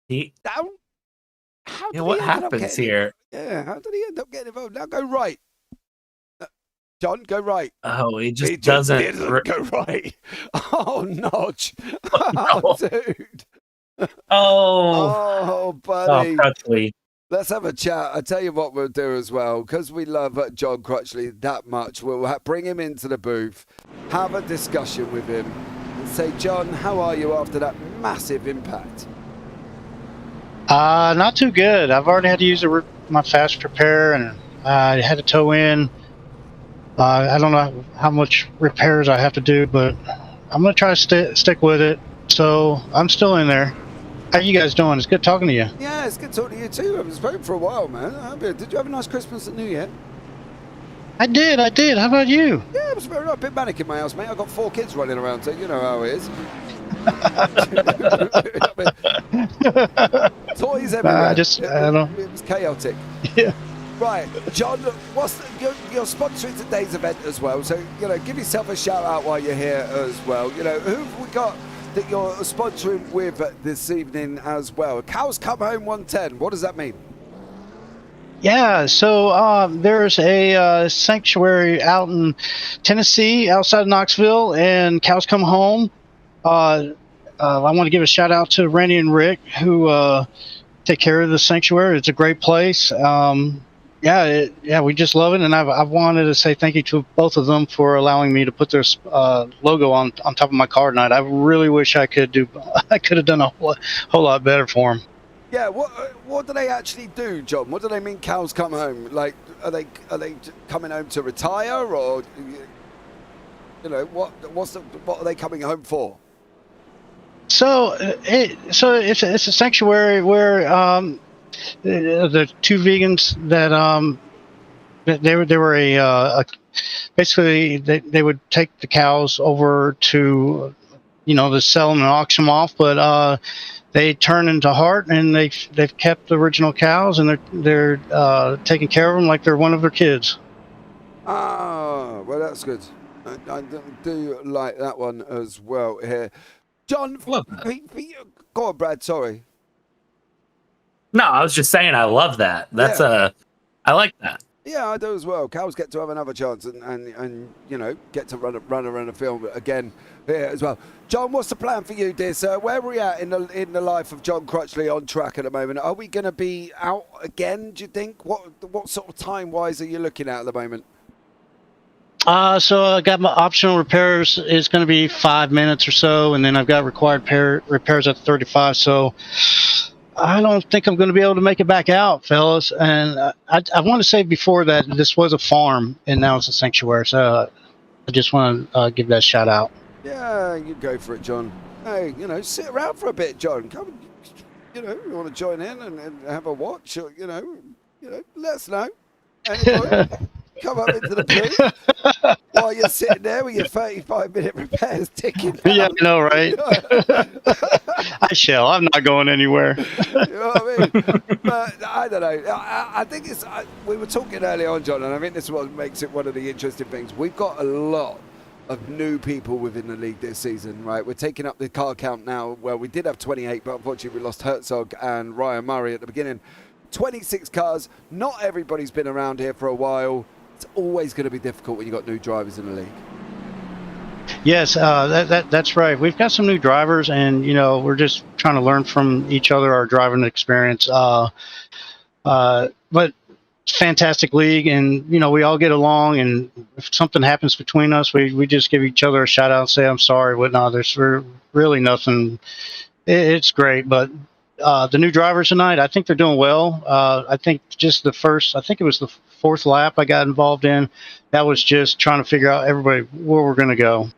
He down. How did Yeah, what he end up happens getting here? Yeah, how did he end up getting involved? Now go right. John, go right. Oh, he He just just doesn't. didn't go right. Oh, Notch. No. Oh, dude. Oh, Oh, oh, buddy. Crutchley. Let's have a chat. I tell you what we'll do as well, because we love John Crutchley that much. We'll bring him into the booth, have a discussion with him, and say, John, how are you after that massive impact? Not too good. I've already had to use my fast repair, and I had to tow in. I don't know how much repairs I have to do, but I'm gonna try to stick with it. So I'm still in there. How you guys doing? It's good talking to you. Yeah, it's good talking to you too. I haven't spoken for a while, man. Did you have a nice Christmas and New Year? I did. How about you? Yeah, it was very nice. A bit manic in my house, mate. I've got 4 kids running around, so you know how it is. Toys everywhere. I don't. It was chaotic. Yeah. Right, John, you're sponsoring today's event as well, so, give yourself a shout out while you're here as well. Who have we got that you're sponsoring with this evening as well? Cows Come Home 110, what does that mean? Yeah, so there's a sanctuary out in Tennessee, outside of Knoxville, and Cows Come Home. I want to give a shout out to Randy and Rick, who take care of the sanctuary. It's a great place. We just love it, and I've wanted to say thank you to both of them for allowing me to put their logo on top of my car tonight. I really wish I could have done a whole lot better for them. Yeah, what do they actually do, John? What do they mean cows come home? Like, are they coming home to retire, or what are they coming home for? So it's a sanctuary where the 2 vegans that they were basically they would take the cows over to to sell them and auction them off, but they turn into heart, and they've kept the original cows, and they're taking care of them like they're one of their kids. Ah, well, that's good. I do like that one as well here. John, go on, Brad, sorry. No, I was just saying I love that. That's I like that. Yeah, I do as well. Cows get to have another chance and get to run around the field again here as well. John, what's the plan for you, dear sir? Where are we at in the life of John Crutchley on track at the moment? Are we going to be out again, do you think? What sort of time-wise are you looking at the moment? So I got my optional repairs is going to be 5 minutes or so, and then I've got required repairs at 35. So I don't think I'm going to be able to make it back out, fellas. And I want to say before that this was a farm, and now it's a sanctuary. So I just want to give that a shout out. Yeah, you go for it, John. Hey, sit around for a bit, John. Come, you want to join in and have a watch, or, let us know. Anyway, come up into the booth while you're sitting there with your 35-minute repairs ticking down. Yeah, I know, right? I shall. I'm not going anywhere. You know what I mean? But I don't know. I think it's. We were talking earlier on, John, and I think this is what makes it one of the interesting things. We've got a lot of new people within the league this season, right? We're taking up the car count now. Well, we did have 28, but unfortunately we lost Herzog and Ryan Murray at the beginning. 26 cars. Not everybody's been around here for a while. It's always going to be difficult when you've got new drivers in the league. Yes, that's right. We've got some new drivers, and we're just trying to learn from each other, our driving experience. But fantastic league, and we all get along. And if something happens between us, we just give each other a shout out and say I'm sorry, whatnot. There's really nothing. It's great, but the new drivers tonight, I think they're doing well. I think just I think it was the 4th lap I got involved in. That was just trying to figure out everybody where we're going to go.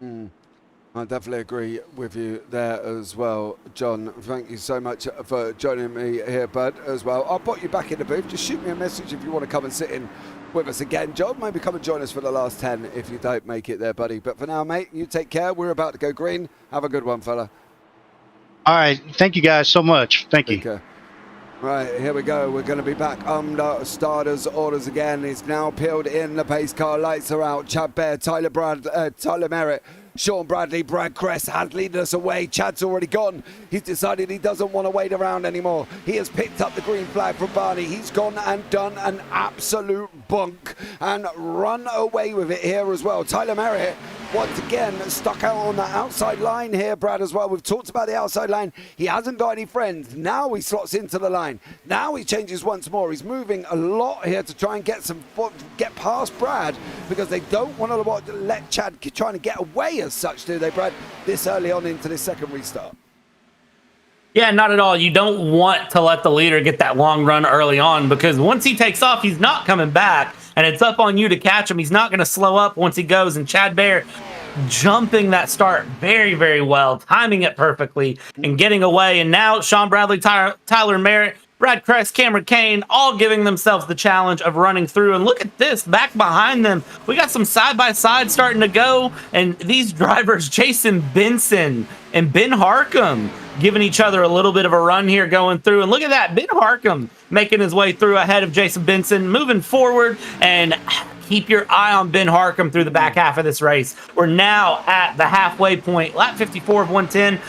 I definitely agree with you there as well, John. Thank you so much for joining me here, bud, as well. I'll put you back in the booth. Just shoot me a message if you want to come and sit in with us again, John. Maybe come and join us for the last 10 if you don't make it there, buddy. But for now, mate, you take care. We're about to go green. Have a good one, fella. All right. Thank you guys so much. Thank you. Okay. Right, here we go. We're going to be back under starters orders again. He's now peeled in. The pace car lights are out. Chad Bear, Tyler Merritt, Sean Bradley, Brad Cress has leading us away. Chad's already gone. He's decided he doesn't want to wait around anymore. He has picked up the green flag from Barney. He's gone and done an absolute bunk and run away with it here as well. Tyler Merritt, once again, stuck out on that outside line here, Brad, as well. We've talked about the outside line. He hasn't got any friends. Now he slots into the line. Now he changes once more. He's moving a lot here to try and get past Brad, because they don't want to let Chad trying to get away as such, do they, Brad, this early on into this second restart? Yeah, not at all. You don't want to let the leader get that long run early on, because once he takes off, he's not coming back, and it's up on you to catch him. He's not going to slow up once he goes, and Chad Bear jumping that start very, very well, timing it perfectly, and getting away. And now Sean Bradley, Tyler Merritt, Brad Cress, Cameron Kane, all giving themselves the challenge of running through. And look at this, back behind them, we got some side-by-side starting to go, and these drivers, Jason Benson and Ben Harcum, giving each other a little bit of a run here going through. And look at that, Ben Harcum making his way through ahead of Jason Benson, moving forward. And keep your eye on Ben Harcum through the back half of this race. We're now at the halfway point, lap 54 of 110.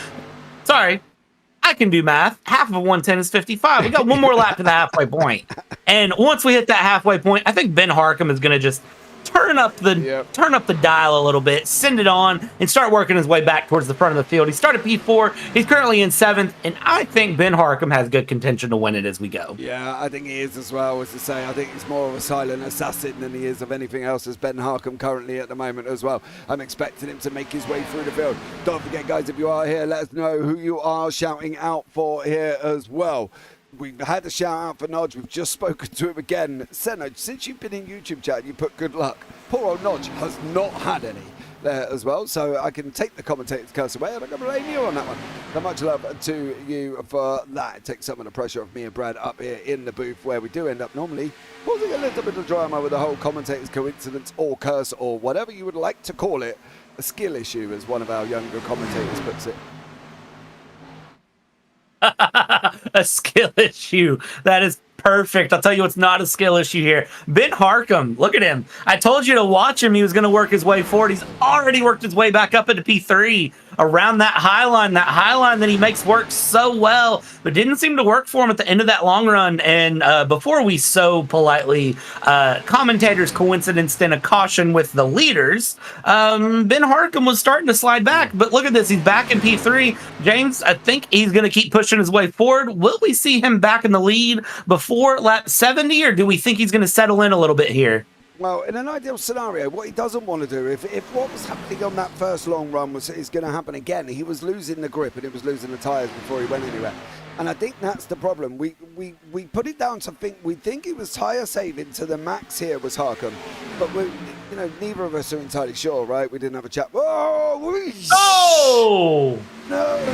Sorry, I can do math. Half of 110 is 55. We got one more lap to the halfway point. And once we hit that halfway point, I think Ben Harcum is going to just turn up the dial a little bit, send it on, and start working his way back towards the front of the field. He started P4. He's currently in 7th, and I think Ben Harcum has good contention to win it as we go. Yeah, I think he is as well. As to say, I think he's more of a silent assassin than he is of anything else, as Ben Harcum currently at the moment as well. I'm expecting him to make his way through the field. Don't forget, guys, if you are here, let us know who you are shouting out for here as well. We've had a shout out for Nodge. We've just spoken to him again. Senna, since you've been in YouTube chat, you put good luck. Poor old Nodge has not had any there as well, so I can take the commentator's curse away, and I'm going to blame you on that one. So much love to you for that. It takes some of the pressure off me and Brad up here in the booth, where we do end up normally causing a little bit of drama with the whole commentator's coincidence or curse, or whatever you would like to call it. A skill issue, as one of our younger commentators puts it. A skill issue. That is perfect. I'll tell you what's not a skill issue here. Ben Harcum, look at him. I told you to watch him. He was going to work his way forward. He's already worked his way back up into P3 around that high line that he makes work so well, but didn't seem to work for him at the end of that long run. And before we so politely commentators coincidenced in a caution with the leaders, Ben Harcum was starting to slide back, but look at this. He's back in P3. James, I think he's going to keep pushing his way forward. Will we see him back in the lead before lap 70, or do we think he's going to settle in a little bit here? Well, in an ideal scenario, what he doesn't want to do, if what was happening on that first long run is going to happen again, he was losing the grip and he was losing the tyres before he went anywhere. And I think that's the problem. We put it down to we think he was tyre saving to the max here was Harcum, but neither of us are entirely sure, right? We didn't have a chat. Whoa! Oh! No.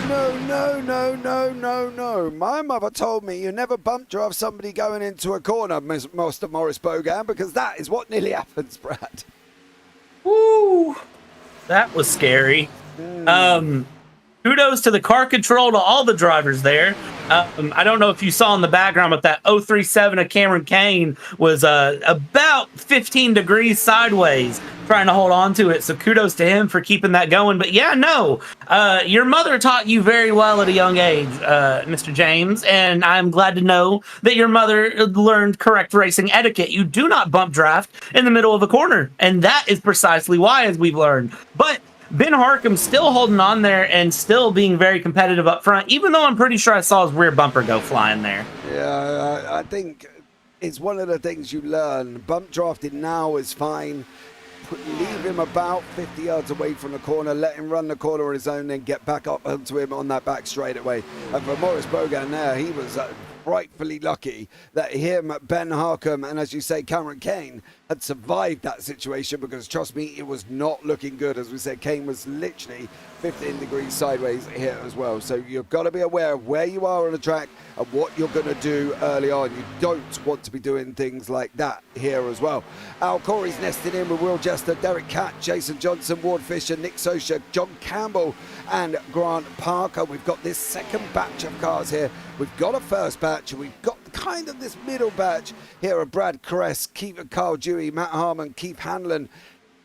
My mother told me you never bump drive somebody going into a corner, Master Morris Bogan, because that is what nearly happens, Brad. Woo! That was scary. Kudos to the car control, to all the drivers there. I don't know if you saw in the background, but that 037 of Cameron Kane was about 15 degrees sideways trying to hold on to it. So kudos to him for keeping that going. But yeah, no, your mother taught you very well at a young age, Mr. James. And I'm glad to know that your mother learned correct racing etiquette. You do not bump draft in the middle of a corner. And that is precisely why, as we've learned. But Ben Harcum still holding on there and still being very competitive up front, even though I'm pretty sure I saw his rear bumper go flying there. Yeah, I think it's one of the things you learn. Bump drafting now is fine. Leave him about 50 yards away from the corner, let him run the corner on his own, then get back up onto him on that back straightaway. And for Morris Bogan there, he was rightfully lucky that him, Ben Harcum, and as you say, Cameron Kane had survived that situation, because trust me, it was not looking good. As we said, Kane was literally 15 degrees sideways here as well. So you've got to be aware of where you are on the track and what you're going to do early on. You don't want to be doing things like that here as well. Al Corey's nested in with Will Jester, Derek Catt, Jason Johnson, Ward Fisher, Nick Sosha, John Campbell and Grant Parker. We've got this second batch of cars here. We've got a first batch, and we've got kind of this middle batch here of Brad Cress, Carl Dewey, Matt Harmon, Keith Hanlon,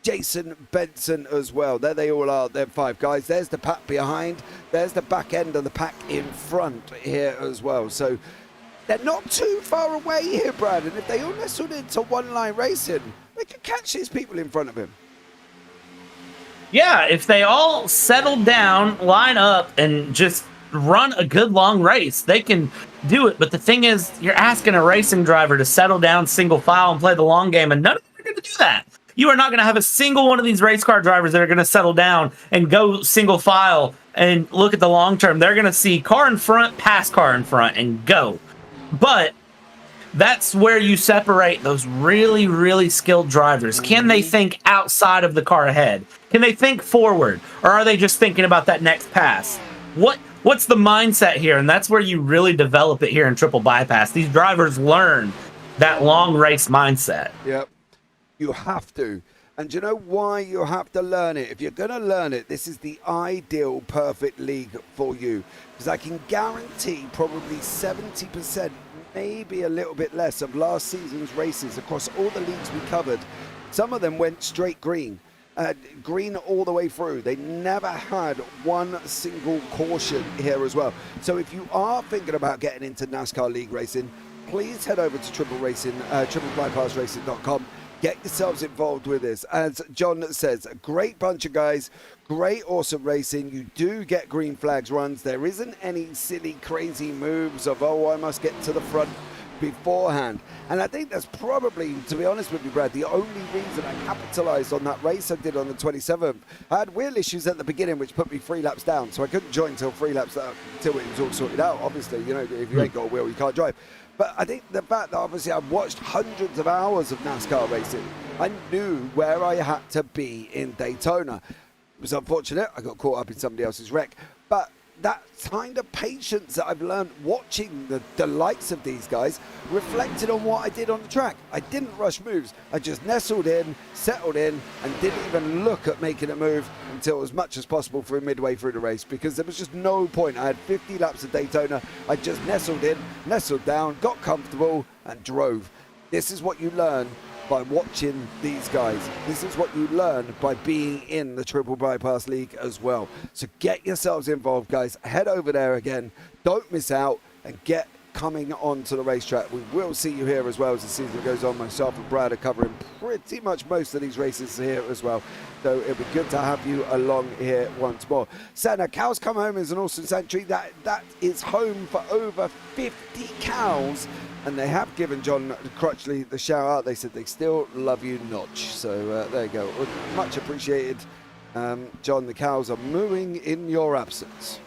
Jason Benson as well. There they all are. They're 5 guys. There's the pack behind. There's the back end of the pack in front here as well. So they're not too far away here, Brad. And if they all nestled into one line racing, they could catch these people in front of him. Yeah, if they all settle down, line up, and just run a good long race, they can do it. But the thing is, you're asking a racing driver to settle down single file and play the long game, and none of them are going to do that. You are not going to have a single one of these race car drivers that are going to settle down and go single file and look at the long term. They're going to see car in front, pass car in front, and go. But that's where you separate those really, really skilled drivers. Can they think outside of the car ahead? Can they think forward? Or are they just thinking about that next pass? What's the mindset here? And that's where you really develop it here in Triple Bypass. These drivers learn that long race mindset. Yep. You have to. And do you know why you have to learn it? If you're going to learn it, this is the ideal perfect league for you. Because I can guarantee probably 70%, maybe a little bit less, of last season's races across all the leagues we covered. Some of them went straight green. Green all the way through. They never had one single caution here as well. So if you are thinking about getting into NASCAR League racing, please head over to triplebypassracing.com. Get yourselves involved with this. As John says, a great bunch of guys, great, awesome racing. You do get green flags runs. There isn't any silly, crazy moves of, oh, I must get to the front beforehand. And I think that's probably, to be honest with you, Brad, the only reason I capitalized on that race I did on the 27th. I had wheel issues at the beginning, which put me 3 laps down, so I couldn't join till 3 laps out, until it was all sorted out. Obviously, you know, if you ain't got a wheel, you can't drive. But I think the fact that obviously I've watched hundreds of hours of NASCAR racing, I knew where I had to be in Daytona. It was unfortunate, I got caught up in somebody else's wreck, but that kind of patience that I've learned watching the likes of these guys reflected on what I did on the track. I didn't rush moves. I just nestled in, settled in, and didn't even look at making a move until as much as possible through midway through the race, because there was just no point. I had 50 laps of Daytona. I just nestled in, nestled down, got comfortable, and drove. This is what you learn by watching these guys. This is what you learn by being in the Triple Bypass League as well. So get yourselves involved, guys. Head over there again. Don't miss out, and get coming onto the racetrack. We will see you here as well as the season goes on. Myself and Brad are covering pretty much most of these races here as well. So it'll be good to have you along here once more. Santa, Cows Come Home is an awesome sanctuary. That is home for over 50 cows. And they have given John Crutchley the shout out. They said they still love you, Notch. So there you go. Much appreciated. John, the cows are mooing in your absence.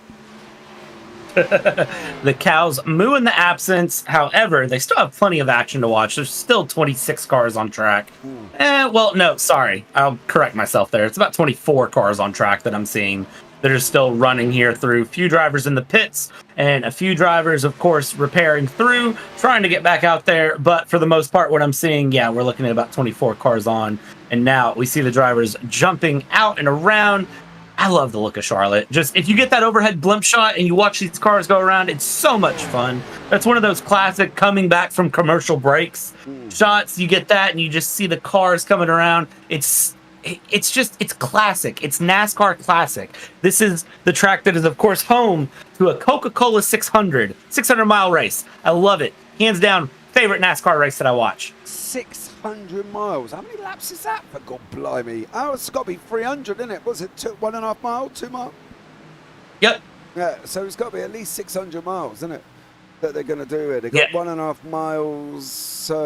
The cows moo in the absence. However, they still have plenty of action to watch. There's still 26 cars on track. Well, no, sorry. I'll correct myself there. It's about 24 cars on track that I'm seeing that are still running here through. Few drivers in the pits and a few drivers, of course, repairing through, trying to get back out there. But for the most part, what I'm seeing, yeah, we're looking at about 24 cars on. And now we see the drivers jumping out and around. I love the look of Charlotte. Just if you get that overhead blimp shot and you watch these cars go around, it's so much fun. That's one of those classic coming back from commercial breaks shots. You get that and you just see the cars coming around. It's classic. It's NASCAR classic. This is the track that is, of course, home to a Coca-Cola 600 mile race. I love it. Hands down, favorite NASCAR race that I watch. 600 miles. How many laps is that? For God blimey. Oh, it's got to be 300, isn't it? Was it 1.5 miles, 2 miles? Yep. Yeah, so it's got to be at least 600 miles, isn't it? That they're going to do it. They got 1.5 miles. So,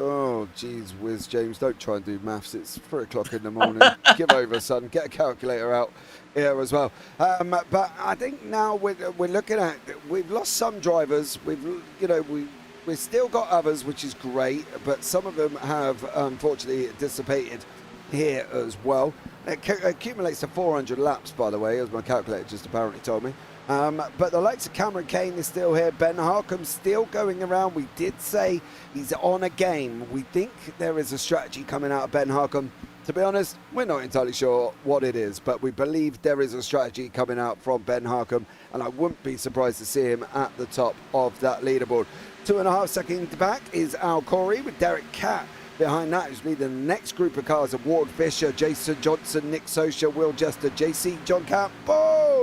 oh, geez whiz, James, don't try and do maths. It's 3 o'clock in the morning. Give over, son. Get a calculator out here as well. But I think now we're looking at, we've lost some drivers. We've still got others, which is great, but some of them have unfortunately dissipated here as well. It accumulates to 400 laps, by the way, as my calculator just apparently told me. But the likes of Cameron Kane is still here. Ben Harcom's still going around. We did say he's on a game. We think there is a strategy coming out of Ben Harcom. To be honest, we're not entirely sure what it is, but we believe there is a strategy coming out from Ben Harcom, and I wouldn't be surprised to see him at the top of that leaderboard. 2.5 seconds back is Al Corey with Derek Catt Behind that is leading the next group of cars of Ward Fisher, Jason Johnson, Nick Sosha, Will Jester, JC John Campbell.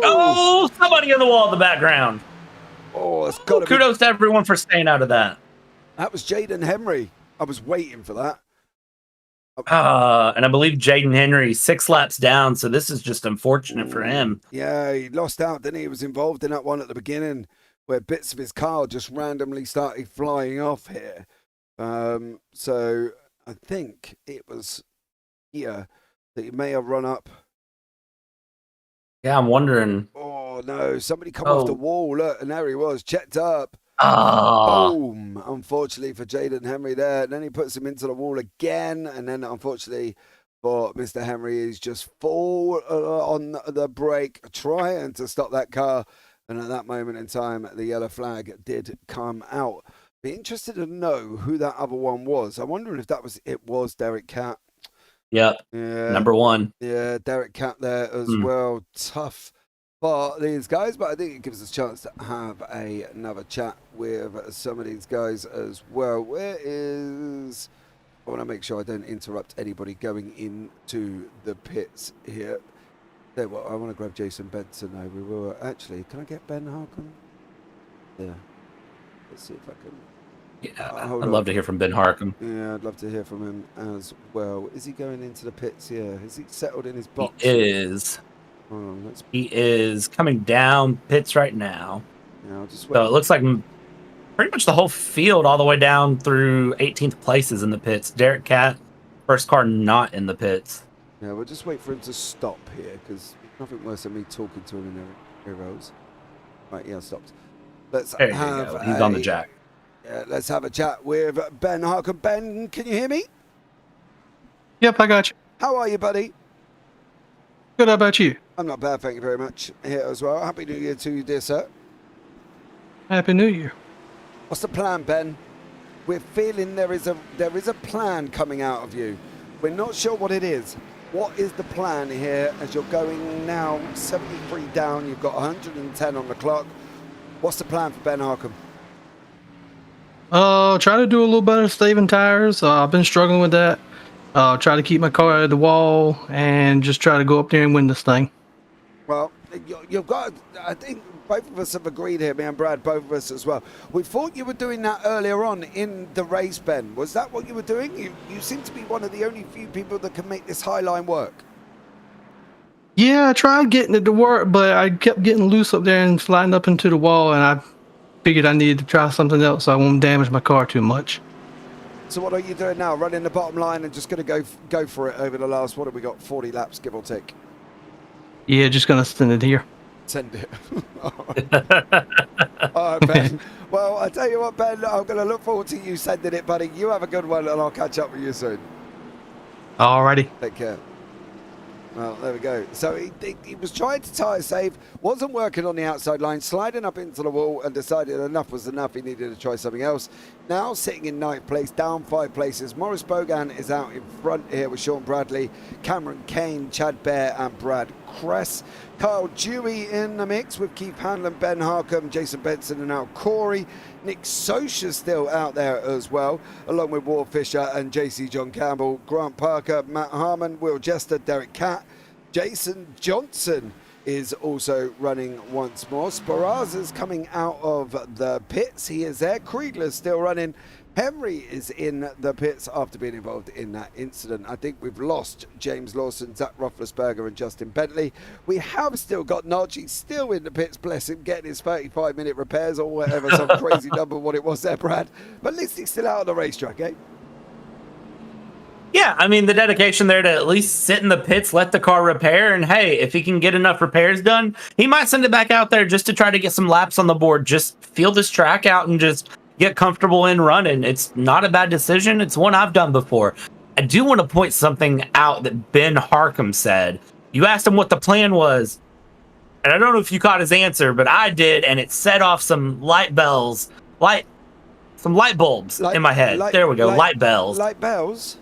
Oh, somebody on the wall in the background. Oh, it's got to be. Kudos to everyone for staying out of that. That was Jaden Henry. I was waiting for that. And I believe Jaden Henry 6 laps down, so this is just unfortunate for him. Yeah, he lost out, didn't he? He was involved in that one at the beginning where bits of his car just randomly started flying off here. So I think it was here that he may have run up. Yeah, I'm wondering. Oh, no, somebody come off the wall. Look, and there he was, checked up. Oh. Boom. Unfortunately for Jaden Henry there. And then he puts him into the wall again. And then unfortunately for Mr. Henry, he's just full on the brake, trying to stop that car. And at that moment in time, the yellow flag did come out. Be interested to know who that other one was. I'm wondering if it was Derek Catt. Yep. Yeah. Number 1. Yeah, Derek Catt there as well. Tough for these guys, but I think it gives us a chance to have another chat with some of these guys as well. I want to make sure I don't interrupt anybody going into the pits here. There, well, I want to grab Jason Benson now. We will actually. Can I get Ben Harkin? Yeah. Let's see if I can. Yeah, I'd love to hear from Ben Harkin. Yeah, I'd love to hear from him as well. Is he going into the pits? Yeah. Is he settled in his box? He is. He is coming down pits right now. Yeah, I'll just wait. So it looks like pretty much the whole field all the way down through 18th places in the pits. Derek Catt, first car not in the pits. Yeah, we'll just wait for him to stop here because nothing worse than me talking to him in their rows. Right, yeah, stopped. Let's there you go. He's on the jack. Yeah, let's have a chat with Ben Harkin. Ben, can you hear me? Yep, I got you. How are you, buddy? Good, how about you? I'm not bad, thank you very much. Here as well. Happy New Year to you, dear sir. Happy New Year. What's the plan, Ben? We're feeling there is a plan coming out of you. We're not sure what it is. What is the plan here as you're going now 73 down? You've got 110 on the clock. What's the plan for Ben Harkin? Try to do a little better saving tires. I've been struggling with that. Try to keep my car out of the wall and just try to go up there and win this thing. Well, you've got, I think both of us have agreed here, me and Brad, both of us as well. We thought you were doing that earlier on in the race, Ben. Was that what you were doing? You seem to be one of the only few people that can make this high line work. Yeah, I tried getting it to work, but I kept getting loose up there and sliding up into the wall, and I figured I needed to try something else so I won't damage my car too much. So what are you doing now? Running the bottom line and just going to go for it over the last, what have we got, 40 laps, give or take? Yeah, just going to send it here. Send it. All right, Ben. Well, I tell you what, Ben, I'm going to look forward to you sending it, buddy. You have a good one, and I'll catch up with you soon. Alrighty. Take care. Well, there we go. So he was trying to tire save, wasn't working on the outside line, sliding up into the wall and decided enough was enough. He needed to try something else. Now sitting in 9th place, down 5 places. Maurice Bogan is out in front here with Sean Bradley, Cameron Kane, Chad Bear and Brad Kress. Kyle Dewey in the mix with Keith Hanlon, Ben Harkham, Jason Benson and now Corey. Nick Sosha still out there as well, along with Ward Fisher and JC John Campbell, Grant Parker, Matt Harmon, Will Jester, Derek Catt. Jason Johnson is also running once more. Sparazza's coming out of the pits. He is there. Kriegler's still running. Henry is in the pits after being involved in that incident. I think we've lost James Lawson, Zach Roethlisberger and Justin Bentley. We have still got Najee still in the pits, bless him, getting his 35-minute repairs or whatever, some crazy number what it was there, Brad. But at least he's still out on the racetrack, eh? Yeah, I mean, the dedication there to at least sit in the pits, let the car repair, and hey, if he can get enough repairs done, he might send it back out there just to try to get some laps on the board, just feel this track out and just get comfortable in running. It's not a bad decision. It's one I've done before. I do want to point something out that Ben Harkham said. You asked him what the plan was, and I don't know if you caught his answer, but I did, and it set off some light bulbs in my head. There we go, light bells. Light bells?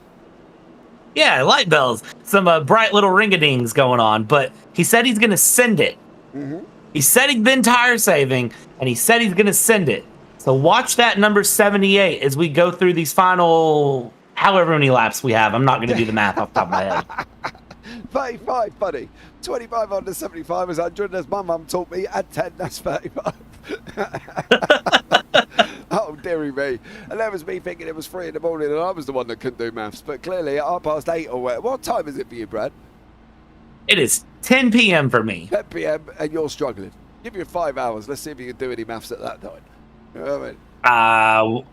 Yeah, light bells. Some bright little ring-a-dings going on, but he said he's going to send it. Mm-hmm. He said he'd been tire saving, and he said he's going to send it. So watch that number 78 as we go through these final however many laps we have. I'm not going to do the math off the top of my head. 35, buddy. 25 on the 75 is 100, as my mum taught me. At 10, that's 35. Oh, dearie me. And that was me thinking it was 3 in the morning and I was the one that couldn't do maths. But clearly at 8:30 or what time is it for you, Brad? It is 10 p.m. for me. 10 p.m. and you're struggling. Give you 5 hours. Let's see if you can do any maths at that time. You know what I mean?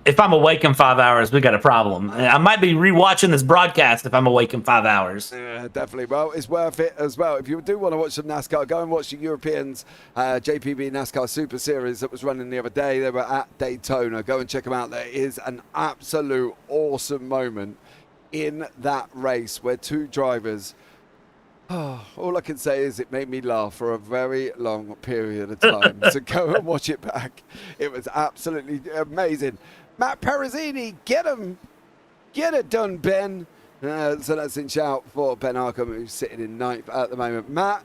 If I'm awake in 5 hours, we got a problem. I might be rewatching this broadcast if I'm awake in 5 hours. Yeah, definitely. Well, it's worth it as well. If you do want to watch some NASCAR, go and watch the Europeans JPB NASCAR Super Series that was running the other day. They were at Daytona. Go and check them out. There is an absolute awesome moment in that race where two drivers... all I can say is it made me laugh for a very long period of time. So go and watch it back. It was absolutely amazing. Matt Perezzini, get him. Get it done, Ben. So that's in shout for Ben Arkham, who's sitting in 9th at the moment. Matt,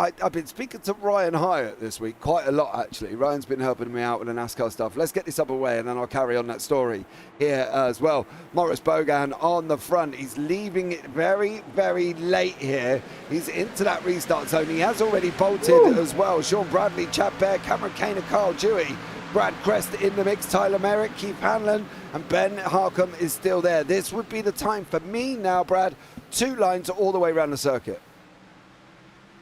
I've been speaking to Ryan Hyatt this week, quite a lot actually. Ryan's been helping me out with the NASCAR stuff. Let's get this up away and then I'll carry on that story here as well. Morris Bogan on the front. He's leaving it very, very late here. He's into that restart zone. He has already bolted as well. Sean Bradley, Chad Bear, Cameron Kane and Carl Dewey. Brad Crest in the mix, Tyler Merrick, Keith Hanlon, and Ben Harcum is still there. This would be the time for me now, Brad. 2 lines all the way around the circuit.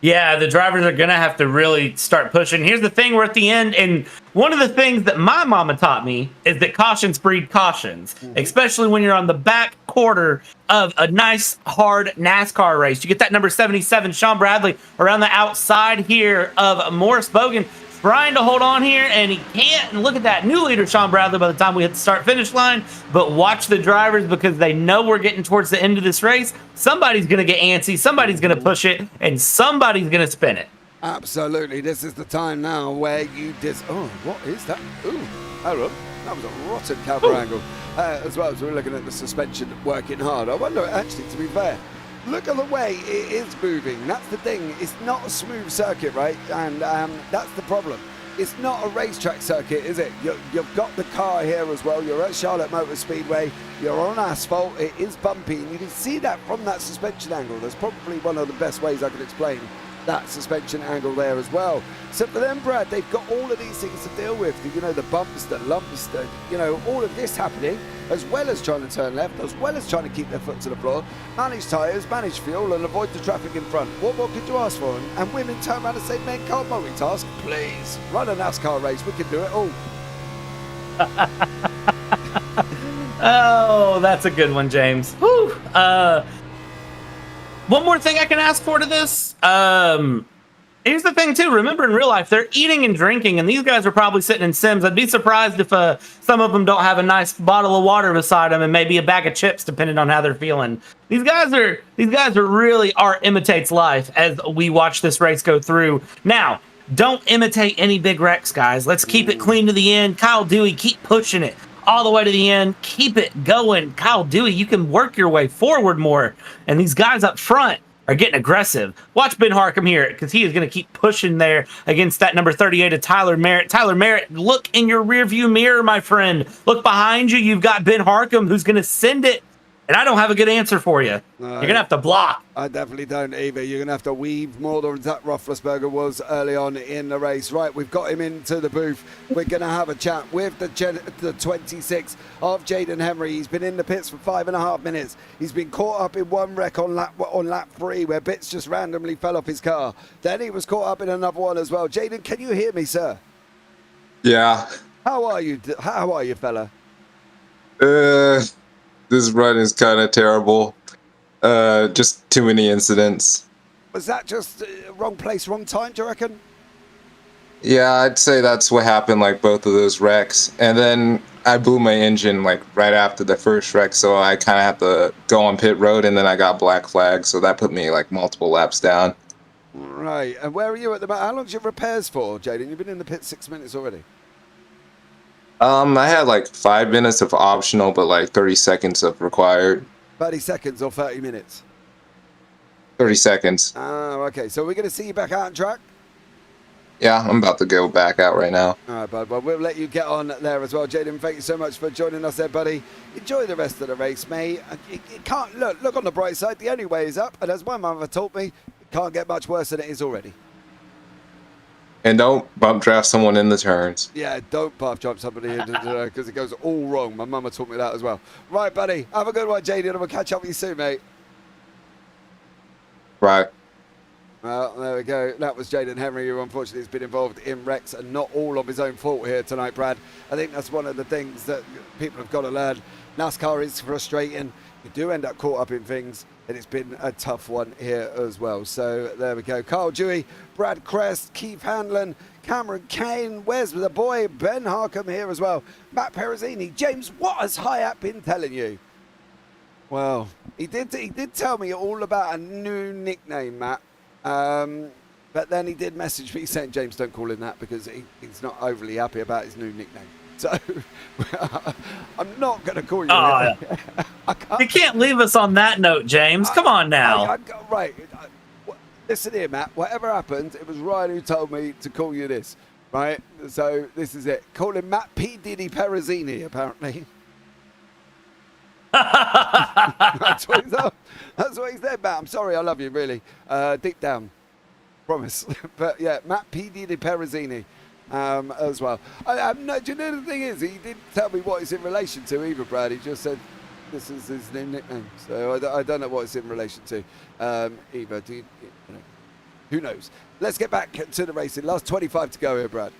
Yeah, the drivers are going to have to really start pushing. Here's the thing, we're at the end, and one of the things that my mama taught me is that cautions breed cautions, especially when you're on the back quarter of a nice, hard NASCAR race. You get that number 77, Sean Bradley, around the outside here of Morris Bogan, trying to hold on here, and he can't. And look at that new leader, Sean Bradley, by the time we hit the start-finish line. But watch the drivers because they know we're getting towards the end of this race. Somebody's going to get antsy, somebody's going to push it, and somebody's going to spin it. Absolutely. This is the time now where you Oh, what is that? Ooh, hold on. That was a rotten camera angle. As well as we're looking at the suspension working hard. I wonder, actually, to be fair, look at the way it is moving. That's the thing. It's not a smooth circuit, right? And that's the problem. It's not a racetrack circuit, is it? You've got the car here as well. You're at Charlotte Motor Speedway. You're on asphalt. It is bumpy. And you can see that from that suspension angle. That's probably one of the best ways I could explain that suspension angle there as well. So for them, Brad, they've got all of these things to deal with. You know, the bumps, the lumps, all of this happening, as well as trying to turn left, as well as trying to keep their foot to the floor, manage tyres, manage fuel, and avoid the traffic in front. What more could you ask for? And women turn around and say, men can't multitask. Please, run a NASCAR race. We can do it all. Oh, that's a good one, James. Whew. One more thing I can ask for to this. Here's the thing, too. Remember, in real life, they're eating and drinking, and these guys are probably sitting in sims. I'd be surprised if some of them don't have a nice bottle of water beside them and maybe a bag of chips, depending on how they're feeling. These guys are really art imitates life as we watch this race go through. Now, don't imitate any big wrecks, guys. Let's keep it clean to the end. Kyle Dewey, keep pushing it all the way to the end. Keep it going. Kyle Dewey, you can work your way forward more. And these guys up front are getting aggressive. Watch Ben Harcum here, because he is going to keep pushing there against that number 38 of Tyler Merritt. Tyler Merritt, look in your rearview mirror, my friend. Look behind you. You've got Ben Harcum, who's going to send it. And I don't have a good answer for you. You're going to have to block. I definitely don't either. You're going to have to weave more than Zach Roethlisberger was early on in the race. Right, we've got him into the booth. We're going to have a chat with the 26 of Jaden Henry. He's been in the pits for 5.5 minutes. He's been caught up in one wreck on lap 3 where bits just randomly fell off his car. Then he was caught up in another one as well. Jaden, can you hear me, sir? Yeah. How are you, fella? This run is kind of terrible. Just too many incidents. Was that just wrong place, wrong time, do you reckon? Yeah, I'd say that's what happened, like both of those wrecks. And then I blew my engine like right after the first wreck, so I kind of had to go on pit road, and then I got black flag, so that put me like multiple laps down. Right, and where are you at the moment? How long's your repairs for, Jaden? You've been in the pit 6 minutes already. I had like 5 minutes of optional, but like 30 seconds of required. 30 seconds or 30 minutes? 30 seconds. Oh, okay. So we're going to see you back out on track? Yeah, I'm about to go back out right now. All right, bud. Well, we'll let you get on there as well. Jaden, thank you so much for joining us there, buddy. Enjoy the rest of the race, mate. You can't look on the bright side. The only way is up. And as my mother taught me, it can't get much worse than it is already. And don't bump draft someone in the turns. Yeah, don't path jump somebody because it goes all wrong. My mama taught me that as well. Right, buddy. Have a good one, Jaden, and we'll catch up with you soon, mate. Right. Well, there we go. That was Jaden Henry, who unfortunately has been involved in wrecks and not all of his own fault here tonight, Brad. I think that's one of the things that people have got to learn. NASCAR is frustrating. You do end up caught up in things, and it's been a tough one here as well. So there we go. Carl Dewey, Brad Crest, Keith Hanlon, Cameron Kane, where's the boy? Ben Harkham here as well. Matt Perezzini. James, what has Hayat been telling you? Well, he did tell me all about a new nickname, Matt. But then he did message me saying, James, don't call him that because he's not overly happy about his new nickname. So I'm not going to call you that. You can't leave us on that note, James. Come on now. Right. Listen here, Matt. Whatever happened, it was Ryan who told me to call you this. Right? So this is it. Call him Matt P. Diddy Perezzini, apparently. That's what he said, Matt. I'm sorry, I love you, really. Deep down. Promise. But yeah, Matt P. Diddy Perezzini as well. No, do you know the thing is, he didn't tell me what it's in relation to either, Brad. He just said this is his new nickname. So I don't know what it's in relation to either. Who knows? Let's get back to the racing. Last 25 to go here, Brad.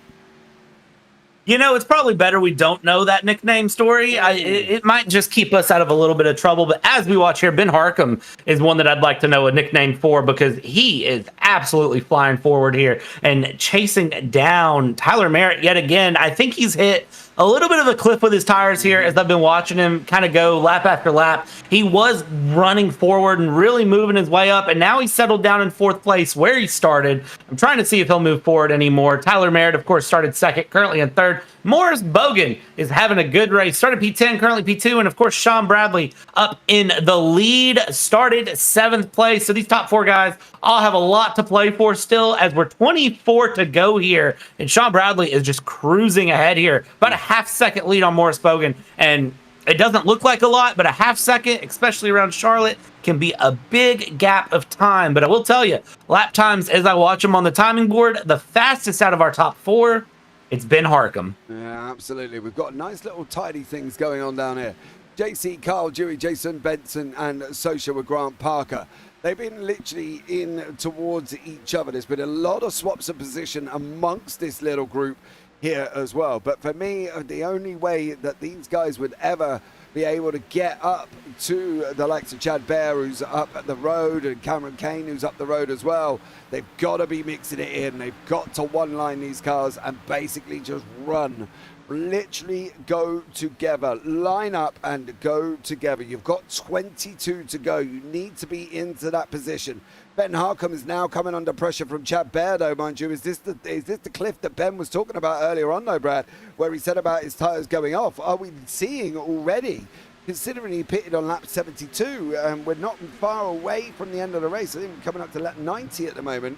You know, it's probably better we don't know that nickname story. It might just keep us out of a little bit of trouble. But as we watch here, Ben Harkham is one that I'd like to know a nickname for because he is absolutely flying forward here and chasing down Tyler Merritt yet again. I think he's hit a little bit of a cliff with his tires here as I've been watching him kind of go lap after lap. He was running forward and really moving his way up, and now he's settled down in fourth place where he started. I'm trying to see if he'll move forward anymore. Tyler Merritt, of course, started second, currently in third. Morris Bogan is having a good race. Started P10, currently P2, and of course, Sean Bradley up in the lead, started seventh place. So these top four guys all have a lot to play for still as we're 24 to go here. And Sean Bradley is just cruising ahead here. About a half-second lead on Morris Bogan. And it doesn't look like a lot, but a half second, especially around Charlotte, can be a big gap of time. But I will tell you, lap times, as I watch them on the timing board, the fastest out of our top four, it's Ben Harkham. Yeah, absolutely. We've got nice little tidy things going on down here. JC, Carl Dewey, Jason Benson, and Sosha with Grant Parker. They've been literally in towards each other. There's been a lot of swaps of position amongst this little group here as well. But for me, the only way that these guys would ever be able to get up to the likes of Chad Bear, who's up at the road, and Cameron Kane, who's up the road as well, they've got to be mixing it in. They've got to one-line these cars and basically just run. Literally go together, line up and go together. You've got 22 to go. You need to be into that position. Ben Harkham is now coming under pressure from Chad Baird, though, mind you. Is this the cliff that Ben was talking about earlier on, though, Brad, where he said about his tyres going off? Are we seeing already, considering he pitted on lap 72, and we're not far away from the end of the race? I think we're coming up to lap 90 at the moment.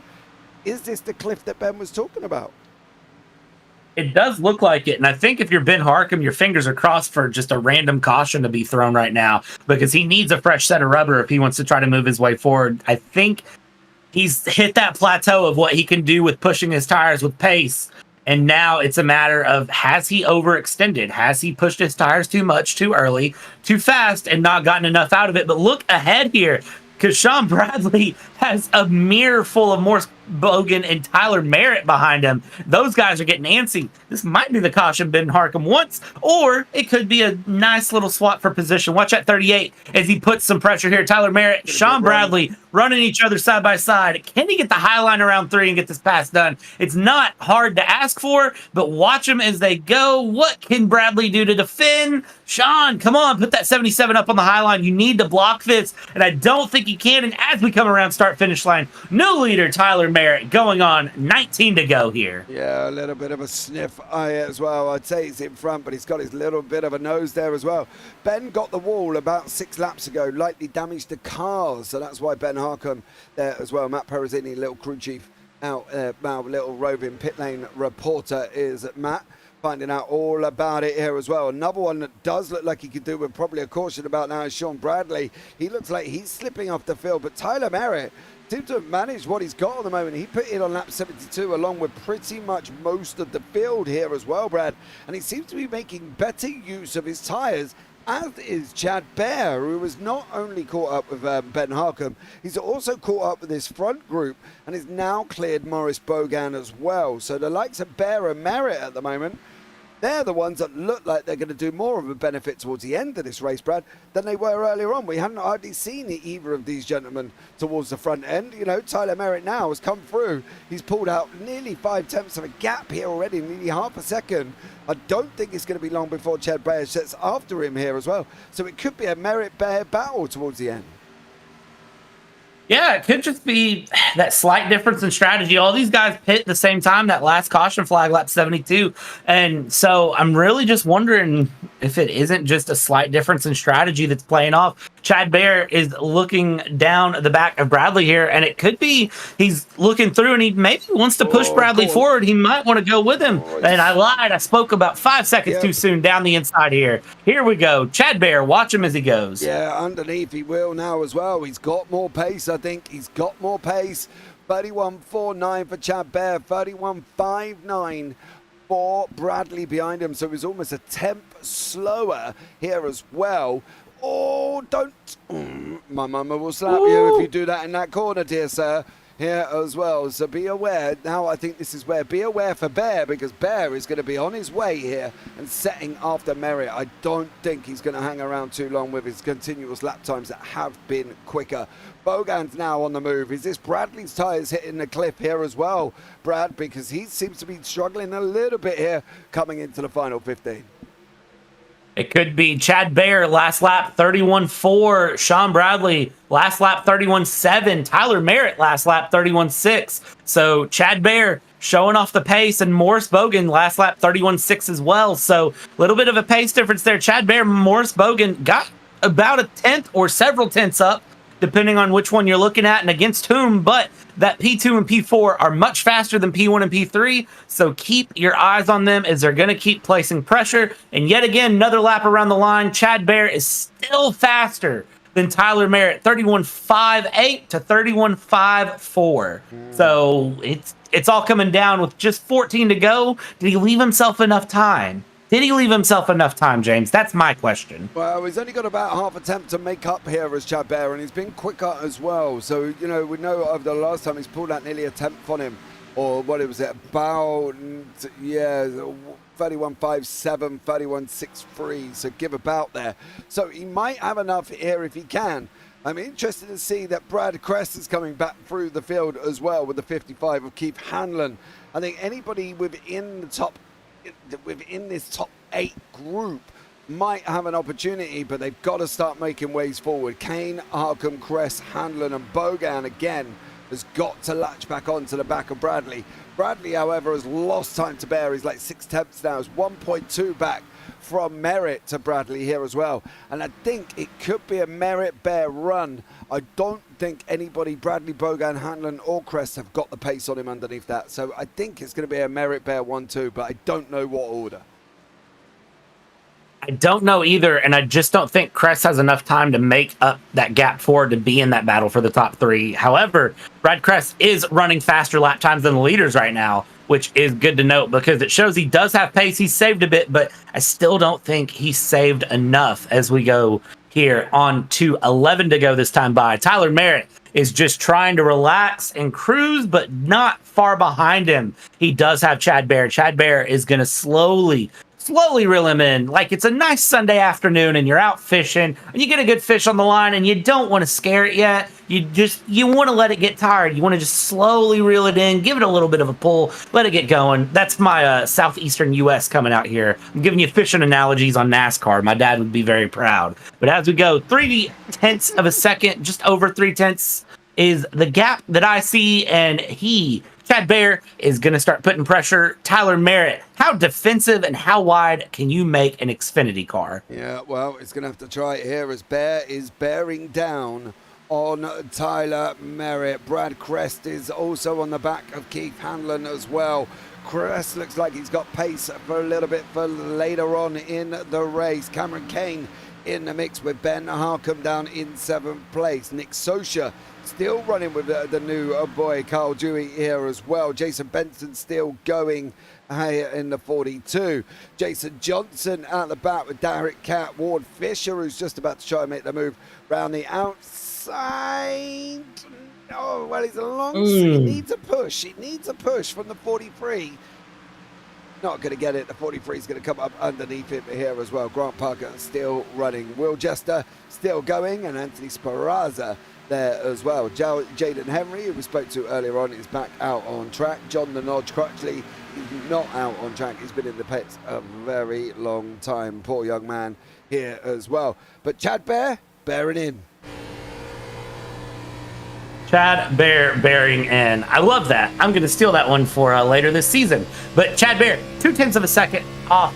Is this the cliff that Ben was talking about? It does look like it, and I think if you're Ben Harkham, your fingers are crossed for just a random caution to be thrown right now because he needs a fresh set of rubber if he wants to try to move his way forward. I think he's hit that plateau of what he can do with pushing his tires with pace, and now it's a matter of, has he overextended? Has he pushed his tires too much, too early, too fast, and not gotten enough out of it? But look ahead here, because Sean Bradley has a mirror full of Morris Bogan and Tyler Merritt behind him. Those guys are getting antsy. This might be the caution Ben Harkham wants, or it could be a nice little swap for position. Watch that 38 as he puts some pressure here. Tyler Merritt, Sean Bradley running each other side by side. Can he get the high line around 3 and get this pass done? It's not hard to ask for, but watch them as they go. What can Bradley do to defend? Sean, come on, put that 77 up on the high line. You need to block this, and I don't think he can. And as we come around start-finish line, new leader Tyler Merritt going on, 19 to go here. Yeah, a little bit of a sniff eye as well. I'd say he's in front, but he's got his little bit of a nose there as well. Ben got the wall about 6 laps ago, lightly damaged the cars, so that's why Ben Harkham there as well. Matt Perezzini, little crew chief, out our little roving pit lane reporter is Matt, finding out all about it here as well. Another one that does look like he could do with probably a caution about now is Sean Bradley. He looks like he's slipping off the field, but Tyler Merritt seems to have managed what he's got at the moment. He put in on lap 72 along with pretty much most of the field here as well, Brad. And he seems to be making better use of his tyres, as is Chad Bear, who was not only caught up with Ben Harkham, he's also caught up with this front group and is now cleared Maurice Bogan as well. So the likes of Bear and Merritt at the moment, they're the ones that look like they're going to do more of a benefit towards the end of this race, Brad, than they were earlier on. We hadn't hardly seen either of these gentlemen towards the front end. You know, Tyler Merritt now has come through. He's pulled out nearly 5/10 of a gap here already, nearly half a second. I don't think it's going to be long before Chad Bear sets after him here as well. So it could be a Merritt-Bear battle towards the end. Yeah, it could just be that slight difference in strategy. All these guys pit at the same time, that last caution flag, lap 72. And so I'm really just wondering if it isn't just a slight difference in strategy that's playing off. Chad Bear is looking down the back of Bradley here, and it could be he's looking through and he maybe wants to push Bradley forward. He might want to go with him. And I lied. I spoke about 5 seconds too soon down the inside here. Here we go. Chad Bear, watch him as he goes. Yeah, underneath he will now as well. He's got more pace, I think. He's got more pace. 31.49 for Chad Bear. 31.59 for Bradley behind him. So he's almost a tenth slower here as well. Oh, don't. My mama will slap you if you do that in that corner, dear sir. Here as well. So be aware. Now I think this is where be aware for Bear, because Bear is going to be on his way here and setting after Merritt. I don't think he's going to hang around too long with his continuous lap times that have been quicker. Bogan's now on the move. Is this Bradley's tyres hitting the cliff here as well, Brad? Because he seems to be struggling a little bit here coming into the final 15. It could be Chad Bear, last lap 31.4. Sean Bradley, last lap 31.7. Tyler Merritt, last lap 31.6. So Chad Bear showing off the pace, and Morris Bogan, last lap 31.6 as well. So a little bit of a pace difference there. Chad Bear, Morris Bogan got about a tenth or several tenths up, depending on which one you're looking at and against whom, but that P2 and P4 are much faster than P1 and P3, so keep your eyes on them as they're going to keep placing pressure. And yet again, another lap around the line. Chad Bear is still faster than Tyler Merritt, 31.58 to 31.54. So it's all coming down with just 14 to go. Did he leave himself enough time? Did he leave himself enough time, James? That's my question. Well, he's only got about half a temp to make up here as Chad Bear, and he's been quicker as well. So, you know, we know over the last time he's pulled out nearly a tenth on him. Or what was it? About, 31.57, 31.63. So give about there. So he might have enough here if he can. I'm interested to see that Brad Crest is coming back through the field as well with the 55 of Keith Hanlon. I think anybody within this top 8 group might have an opportunity, but they've got to start making ways forward. Kane, Harkham, Crest, Hanlon and Bogan again has got to latch back onto the back of Bradley. Bradley, however, has lost time to Bear. He's like 6 tenths now. He's 1.2 back from Merritt to Bradley here as well. And I think it could be a Merritt-Bear run. I don't think anybody, Bradley, Bogan, Hanlon or Crest, have got the pace on him underneath that. So I think it's going to be a Merritt-Bear 1-2, but I don't know what order. I don't know either, and I just don't think Crest has enough time to make up that gap forward to be in that battle for the top 3. However, Brad Crest is running faster lap times than the leaders right now, which is good to note because it shows he does have pace. He's saved a bit, but I still don't think he's saved enough as we go here on to 11 to go this time by. Tyler Merritt is just trying to relax and cruise, but not far behind him. He does have Chad Bear. Chad Bear is going to slowly reel him in like it's a nice Sunday afternoon and you're out fishing and you get a good fish on the line and you don't want to scare it yet. You want to let it get tired. You want to just slowly reel it in, give it a little bit of a pull, let it get going. That's my southeastern U.S. coming out here. I'm giving you fishing analogies on NASCAR. My dad would be very proud. But as we go, 3/10 of a second, just over 3/10 is the gap that I see, and Chad Bear is going to start putting pressure. Tyler Merritt, how defensive and how wide can you make an Xfinity car? Yeah, well, it's going to have to try it here as Bear is bearing down on Tyler Merritt. Brad Crest is also on the back of Keith Hanlon as well. Crest looks like he's got pace for a little bit for later on in the race. Cameron Kane in the mix with Ben Harcum down in 7th place. Nick Sosha still running with the new boy Carl Dewey here as well. Jason Benson still going in the 42. Jason Johnson at the back with Derek Cat. Ward Fisher, who's just about to try and make the move round the outside. Oh, well, he's a long... He needs a push. He needs a push from the 43. Not going to get it. The 43 is going to come up underneath him here as well. Grant Parker still running. Will Jester still going. And Anthony Sparaza there as well. Jaden Henry, who we spoke to earlier on, is back out on track. John the Nodge Crutchley is not out on track. He's been in the pits a very long time. Poor young man here as well. But Chad Bear, bearing in. Chad Bear bearing in. I love that. I'm going to steal that one for later this season. But Chad Bear, 0.2 of a second off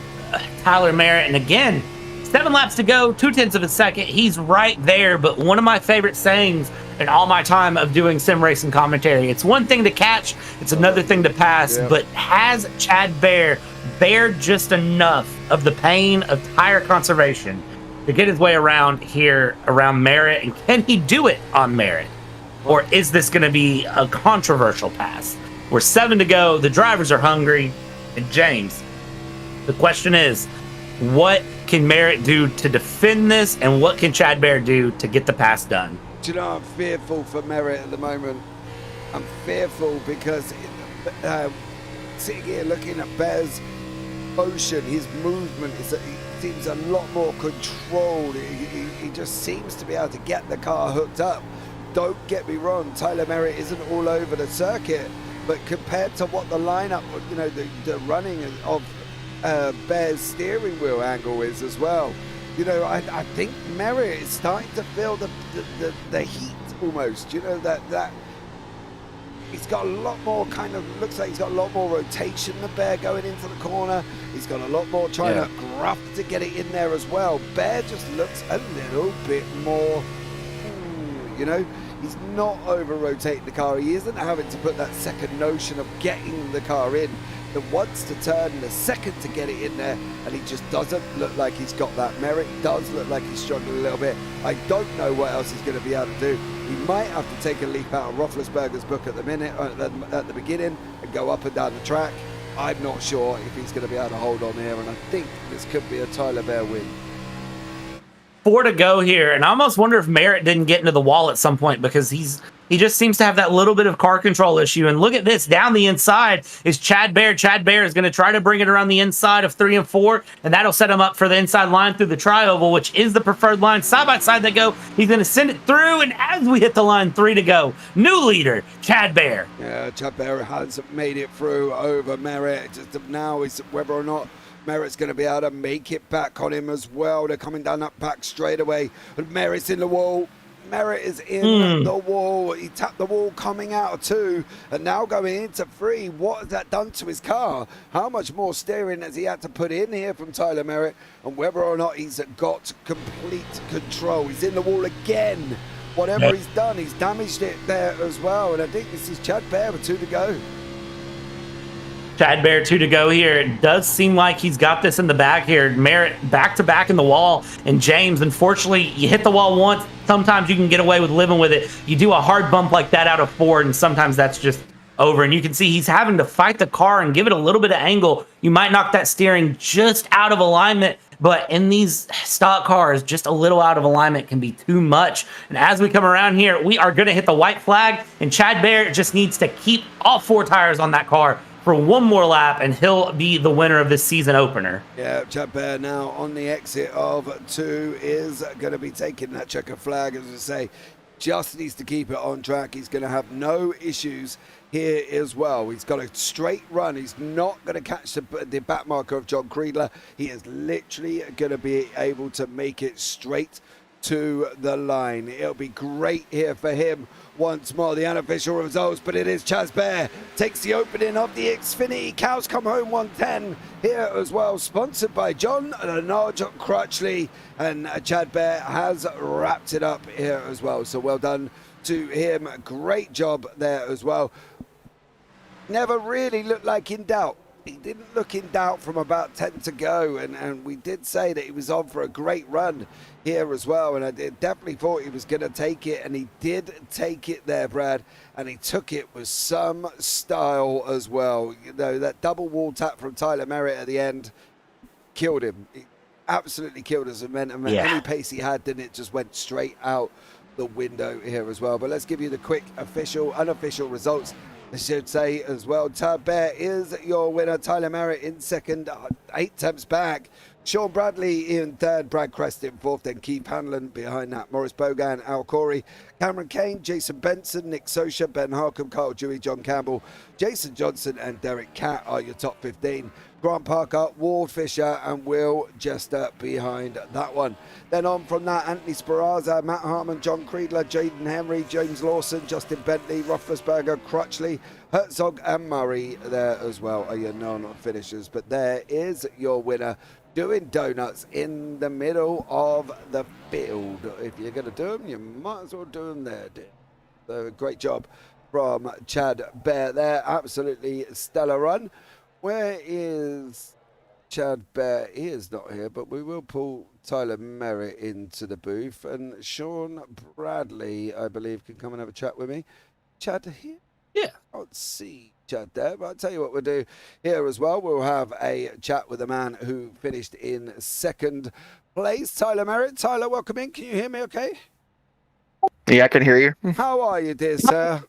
Tyler Merritt. And again, 7 laps to go, 0.2 of a second. He's right there. But one of my favorite sayings in all my time of doing sim racing commentary, it's one thing to catch, it's another thing to pass. Yeah. But has Chad Bear bared just enough of the pain of tire conservation to get his way around here around Merritt? And can he do it on Merritt? Or is this going to be a controversial pass? We're 7 to go. The drivers are hungry. And James, the question is, what can Merritt do to defend this? And what can Chad Bear do to get the pass done? Do you know, I'm fearful for Merritt at the moment. I'm fearful because sitting here looking at Bear's motion, his movement, he seems a lot more controlled. He just seems to be able to get the car hooked up. Don't get me wrong, Tyler Merritt isn't all over the circuit, but compared to what the lineup, you know, the running of Bear's steering wheel angle is as well, you know, I think Merritt is starting to feel the heat almost, you know, that he's got a lot more looks like he's got a lot more rotation than Bear going into the corner. He's got a lot more trying to gruff to get it in there as well. Bear just looks a little bit more, you know, he's not over-rotating the car. He isn't having to put that second notion of getting the car in. The once to turn, the second to get it in there, and he just doesn't look like he's got that. Merritt does look like he's struggling a little bit. I don't know what else he's going to be able to do. He might have to take a leaf out of Roethlisberger's book at the minute, at the beginning, and go up and down the track. I'm not sure if he's going to be able to hold on here, and I think this could be a Tyler Bear win. 4 to go here, and I almost wonder if Merritt didn't get into the wall at some point because he just seems to have that little bit of car control issue. And look at this, down the inside is Chad Bear. Chad Bear is going to try to bring it around the inside of 3 and 4, and that'll set him up for the inside line through the tri-oval, which is the preferred line. Side by side they go. He's going to send it through, and as we hit the line, 3 to go, new leader, Chad Bear. Yeah, Chad Bear hasn't made it through over Merritt. Just now is whether or not Merritt's going to be able to make it back on him as well. They're coming down that back straight away. And Merritt's in the wall. Merritt is in the wall. He tapped the wall coming out of 2 and now going into 3. What has that done to his car? How much more steering has he had to put in here from Tyler Merritt? And whether or not he's got complete control. He's in the wall again. Whatever he's done, he's damaged it there as well. And I think this is Chad Bear with 2 to go. Chad Bear 2 to go here. It does seem like he's got this in the bag here. Merritt back to back in the wall. And James, unfortunately, you hit the wall once. Sometimes you can get away with living with it. You do a hard bump like that out of 4, and sometimes that's just over. And you can see he's having to fight the car and give it a little bit of angle. You might knock that steering just out of alignment. But in these stock cars, just a little out of alignment can be too much. And as we come around here, we are going to hit the white flag. And Chad Bear just needs to keep all 4 tires on that car for one more lap, and he'll be the winner of this season opener. Yeah, Chad Bear now on the exit of 2 is going to be taking that checker flag, as I say. Just needs to keep it on track. He's going to have no issues here as well. He's got a straight run. He's not going to catch the back marker of John Creedler. He is literally going to be able to make it straight to the line. It'll be great here for him once more, the unofficial results, but it is Chaz Bear takes the opening of the Xfinity. Cows Come Home 110 here as well, sponsored by John Nodge Crutchley, and Chad Bear has wrapped it up here as well. So well done to him. Great job there as well. Never really looked like in doubt. He didn't look in doubt from about 10 to go, and we did say that he was on for a great run here as well, and I definitely thought he was going to take it, and he did take it there, Brad, and he took it with some style as well. You know, that double wall tap from Tyler Merritt at the end killed him. It absolutely killed his momentum. Any pace he had, then it just went straight out the window here as well. But let's give you the quick unofficial results, I should say as well. Chad Bear is your winner. Tyler Merritt in second, 8 attempts back. Sean Bradley in third, Brad Crest in fourth, then Keith Hanlon behind that. Morris Bogan, Al Corey, Cameron Kane, Jason Benson, Nick Sosha, Ben Harcum, Carl Dewey, John Campbell, Jason Johnson and Derek Catt are your top 15. Grant Parker, Ward Fisher and Will Jester behind that one. Then on from that, Anthony Speraza, Matt Harmon, John Creedler, Jaden Henry, James Lawson, Justin Bentley, Roethlisberger, Crutchley, Herzog and Murray there as well are your non-finishers. But there is your winner, doing donuts in the middle of the field. If you're going to do them, you might as well do them there, dear. So great job from Chad Bear there. Absolutely stellar run. Where is Chad Bear? He is not here, but we will pull Tyler Merritt into the booth. And Sean Bradley, I believe, can come and have a chat with me. Chad here? Yeah. I can't see Chad there, but I'll tell you what we'll do here as well. We'll have a chat with the man who finished in second place, Tyler Merritt. Tyler, welcome in. Can you hear me okay? Yeah, I can hear you. How are you, dear sir?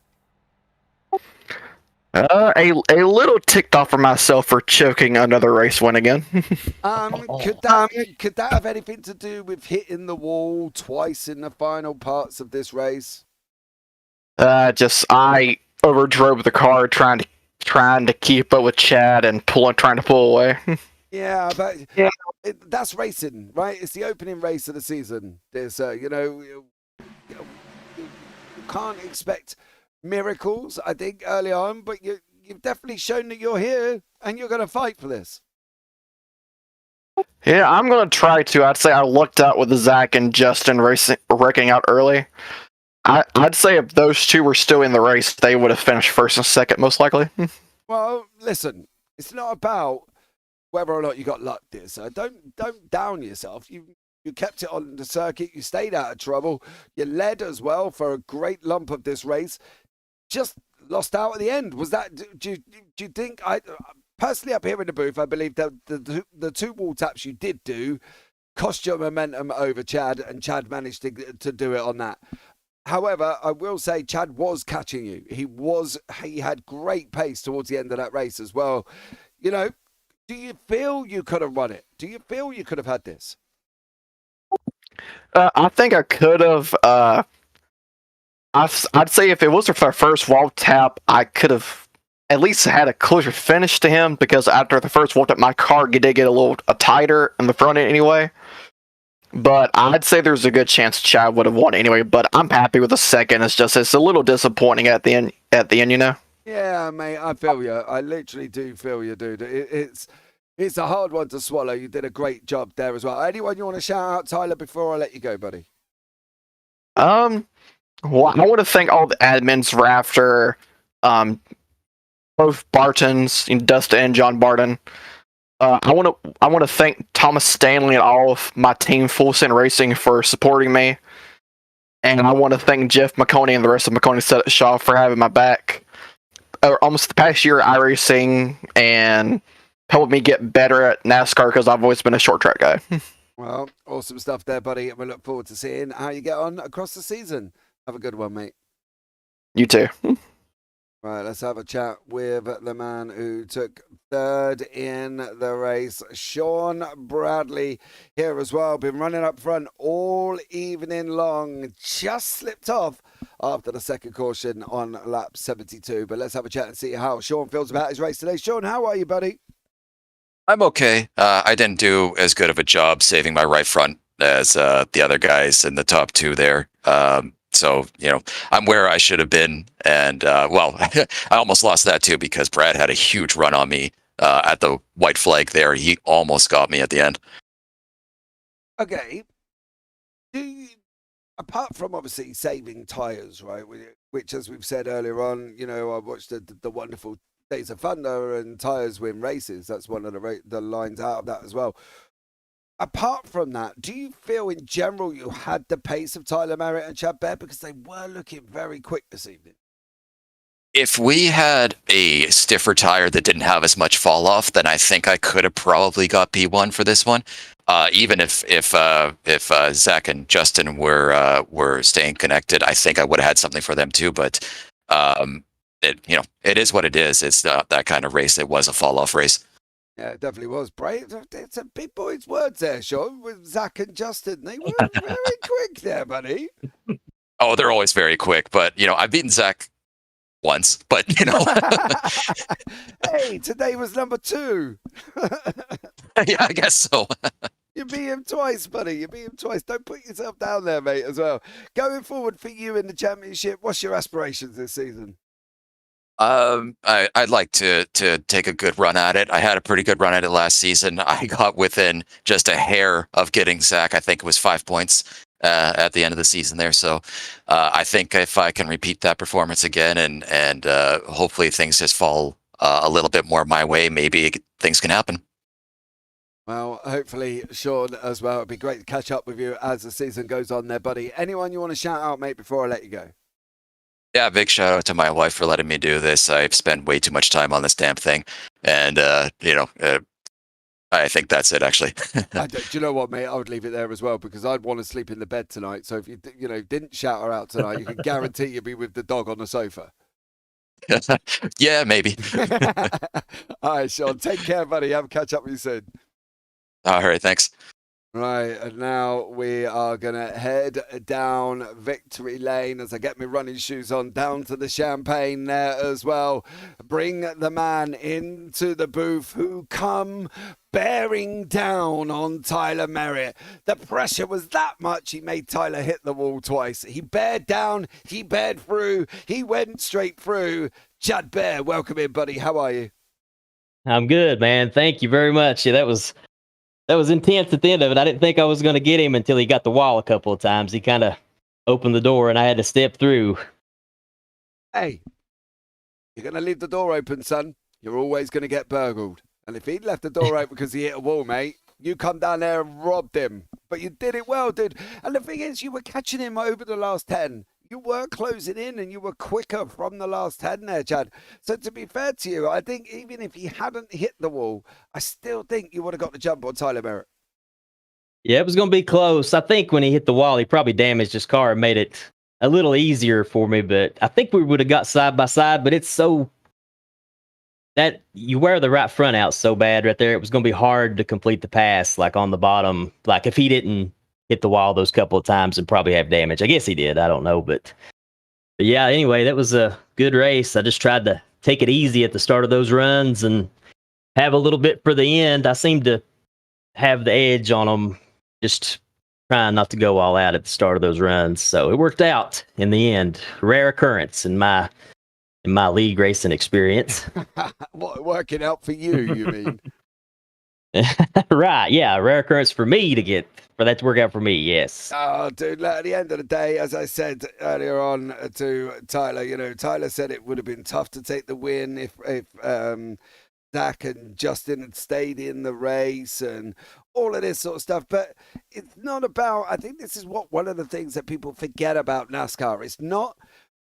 A little ticked off for myself for choking another race win again. Could that have anything to do with hitting the wall twice in the final parts of this race? I overdrove the car trying to keep up with Chad and trying to pull away. Yeah, but that's racing, right? It's the opening race of the season. There's, you can't expect miracles, I think, early on, but you've definitely shown that you're here and you're going to fight for this. Yeah, I'm going to try to. I'd say I lucked out with Zach and Justin wrecking out early. I'd say if those two were still in the race, they would have finished first and second, most likely. Well, listen, it's not about whether or not you got luck, dear sir. Don't down yourself. You kept it on the circuit. You stayed out of trouble. You led as well for a great lump of this race. Just lost out at the end. Was that? Do you think? I personally, up here in the booth, I believe that the two wall taps you did do cost your momentum over Chad, and Chad managed to do it on that. However, I will say Chad was catching you. He had great pace towards the end of that race as well. You know, do you feel you could have run it? Do you feel you could have had this? I think I could have. I'd say if it wasn't for the first wall tap, I could have at least had a closer finish to him, because after the first wall tap, my car did get a little tighter in the front end anyway. But I'd say there's a good chance Chad would have won anyway. But I'm happy with the second. It's a little disappointing at the end. You know. Yeah, mate. I feel you. I literally do feel you, dude. It's a hard one to swallow. You did a great job there as well. Anyone you want to shout out, Tyler, before I let you go, buddy? Well, I want to thank all the admins for after both Bartons, Dustin and John Barton. I want to thank Thomas Stanley and all of my team, Full Send Racing, for supporting me, and I want to thank Jeff McConey and the rest of McConey Shaw for having my back. Almost the past year, iRacing and helped me get better at NASCAR, because I've always been a short track guy. Well, awesome stuff there, buddy. We look forward to seeing how you get on across the season. Have a good one, mate. You too. Right, let's have a chat with the man who took third in the race, Sean Bradley, here as well. Been running up front all evening long. Just slipped off after the second caution on lap 72. But let's have a chat and see how Sean feels about his race today. Sean, how are you, buddy? I'm okay. I didn't do as good of a job saving my right front as the other guys in the top two there. So, I'm where I should have been. And, well, I almost lost that too because Brad had a huge run on me at the white flag there. He almost got me at the end. Okay. Apart from obviously saving tires, right, which, as we've said earlier on, I watched the wonderful Days of Thunder and tires win races. That's one of the lines out of that as well. Apart from that, do you feel in general you had the pace of Tyler Merritt and Chad Baird, because they were looking very quick this evening? If we had a stiffer tire that didn't have as much fall off, then I think I could have probably got P1 for this one. Even if Zach and Justin were staying connected, I think I would have had something for them too. But it is what it is. It's that kind of race. It was a fall off race. Yeah, it definitely was. Brave. It's a big boy's words there, Sean, with Zach and Justin. They were very quick there, buddy. Oh, they're always very quick. But I've beaten Zach once, but Hey, today was number 2. Yeah, I guess so. You beat him twice, buddy. You beat him twice. Don't put yourself down there, mate, as well. Going forward for you in the championship, what's your aspirations this season? I'd like to take a good run at it. I had a pretty good run at it last season. I got within just a hair of getting Zach. I think it was 5 points at the end of the season there. So I think if I can repeat that performance again and hopefully things just fall a little bit more my way, maybe things can happen. Well, hopefully, Sean, as well. It'd be great to catch up with you as the season goes on there, buddy. Anyone you want to shout out, mate, before I let you go? Yeah, big shout out to my wife for letting me do this. I've spent way too much time on this damn thing. And, I think that's it, actually. Do you know what, mate? I would leave it there as well, because I'd want to sleep in the bed tonight. So if you didn't shout her out tonight, you can guarantee you'll be with the dog on the sofa. Yeah, maybe. All right, Sean. Take care, buddy. Have a catch up with you soon. All right, thanks. Right, and now we are going to head down Victory Lane as I get my running shoes on, down to the champagne there as well. Bring the man into the booth who come bearing down on Tyler Merritt. The pressure was that much, he made Tyler hit the wall twice. He bared down, he bared through, he went straight through. Chad Baird, welcome in, buddy. How are you? I'm good, man. Thank you very much. Yeah, that was intense at the end of it. I didn't think I was going to get him until he got the wall a couple of times. He kind of opened the door and I had to step through. Hey, you're going to leave the door open, son. You're always going to get burgled. And if he'd left the door open because he hit a wall, mate, you come down there and robbed him. But you did it well, dude. And the thing is, you were catching him over the last 10. You were closing in and you were quicker from the last 10 there, Chad. So to be fair to you, I think even if he hadn't hit the wall, I still think you would have got the jump on Tyler Merritt. Yeah, it was going to be close. I think when he hit the wall, he probably damaged his car and made it a little easier for me. But I think we would have got side by side. But it's so that you wear the right front out so bad right there. It was going to be hard to complete the pass, like on the bottom. Like if he didn't hit the wall those couple of times and probably have damage. I guess he did. I don't know. But yeah, anyway, that was a good race. I just tried to take it easy at the start of those runs and have a little bit for the end. I seemed to have the edge on them, just trying not to go all out at the start of those runs. So it worked out in the end. Rare occurrence in my league racing experience. What, working out for you mean? Right, yeah, rare occurrence for that to work out for me, yes. Oh, dude, at the end of the day, as I said earlier on to Tyler, Tyler said it would have been tough to take the win if Zach and Justin had stayed in the race and all of this sort of stuff. But it's not about, I think this is one of the things that people forget about NASCAR. It's not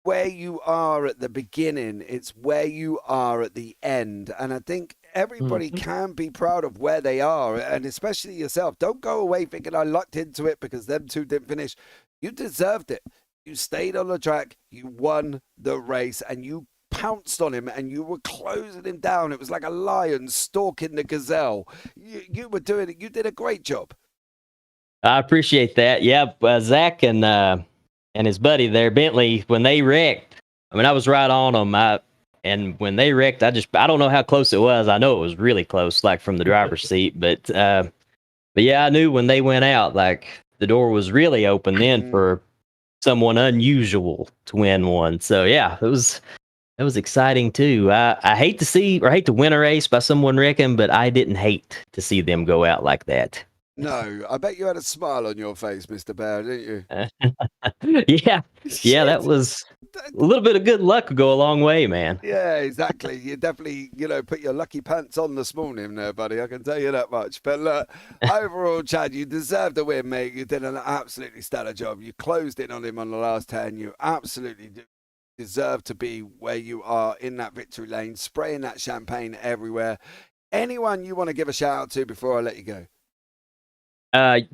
where you are at the beginning, it's where you are at the end. And I think everybody can be proud of where they are, and especially yourself. Don't go away thinking I lucked into it because them two didn't finish. You deserved it. You stayed on the track, you won the race, and you pounced on him and you were closing him down. It was like a lion stalking the gazelle. You were doing it. You did a great job. I appreciate that. Yeah, Zach and his buddy there, Bentley, when they wrecked, I mean, I was right on them. And when they wrecked, I don't know how close it was. I know it was really close, like from the driver's seat. But yeah, I knew when they went out, like the door was really open then for someone unusual to win one. So yeah, it was exciting too. I hate to win a race by someone wrecking, but I didn't hate to see them go out like that. No, I bet you had a smile on your face, Mr. Bear, didn't you? Yeah, that was a little bit of good luck would go a long way, man. Yeah, exactly. You definitely, put your lucky pants on this morning there, buddy. I can tell you that much. But look, overall, Chad, you deserve the win, mate. You did an absolutely stellar job. You closed in on him on the last 10. You absolutely deserve to be where you are in that victory lane, spraying that champagne everywhere. Anyone you want to give a shout out to before I let you go?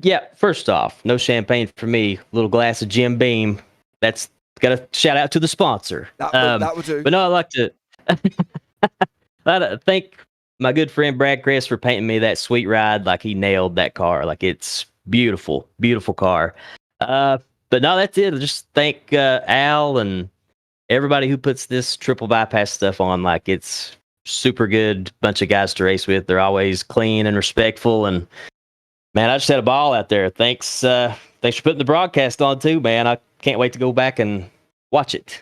Yeah, first off, no champagne for me. Little glass of Jim Beam. That's got a shout out to the sponsor. That would do. But no, I'd like to thank my good friend Brad Chris for painting me that sweet ride. Like, he nailed that car. Like, it's beautiful, beautiful car. But no, that's it. Just thank Al and everybody who puts this triple bypass stuff on. Like, it's super good bunch of guys to race with. They're always clean and respectful, and man, I just had a ball out there. Thanks for putting the broadcast on too, man. I can't wait to go back and watch it.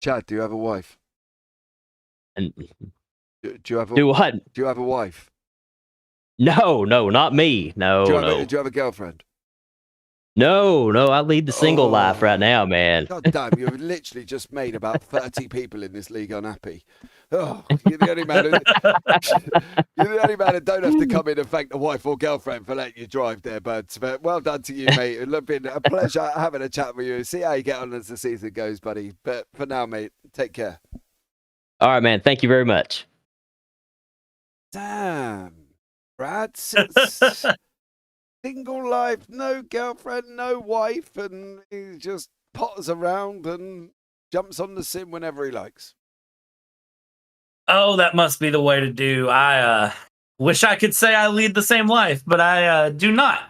Chad, do you have a wife? And do you have what? Do you have a wife? No, not me. No, do you have a girlfriend? No, I lead the single life right now, man. God damn, you've literally just made about 30 people in this league unhappy. Oh, you're the only man who don't have to come in and thank the wife or girlfriend for letting you drive there, buds. But well done to you, mate. It's been a pleasure having a chat with you. See how you get on as the season goes, buddy. But for now, mate, take care. All right, man. Thank you very much. Damn, Brad. Single life, no girlfriend, no wife, and he just potters around and jumps on the sim whenever he likes. Oh, that must be the way to do. I wish I could say I lead the same life, but I do not.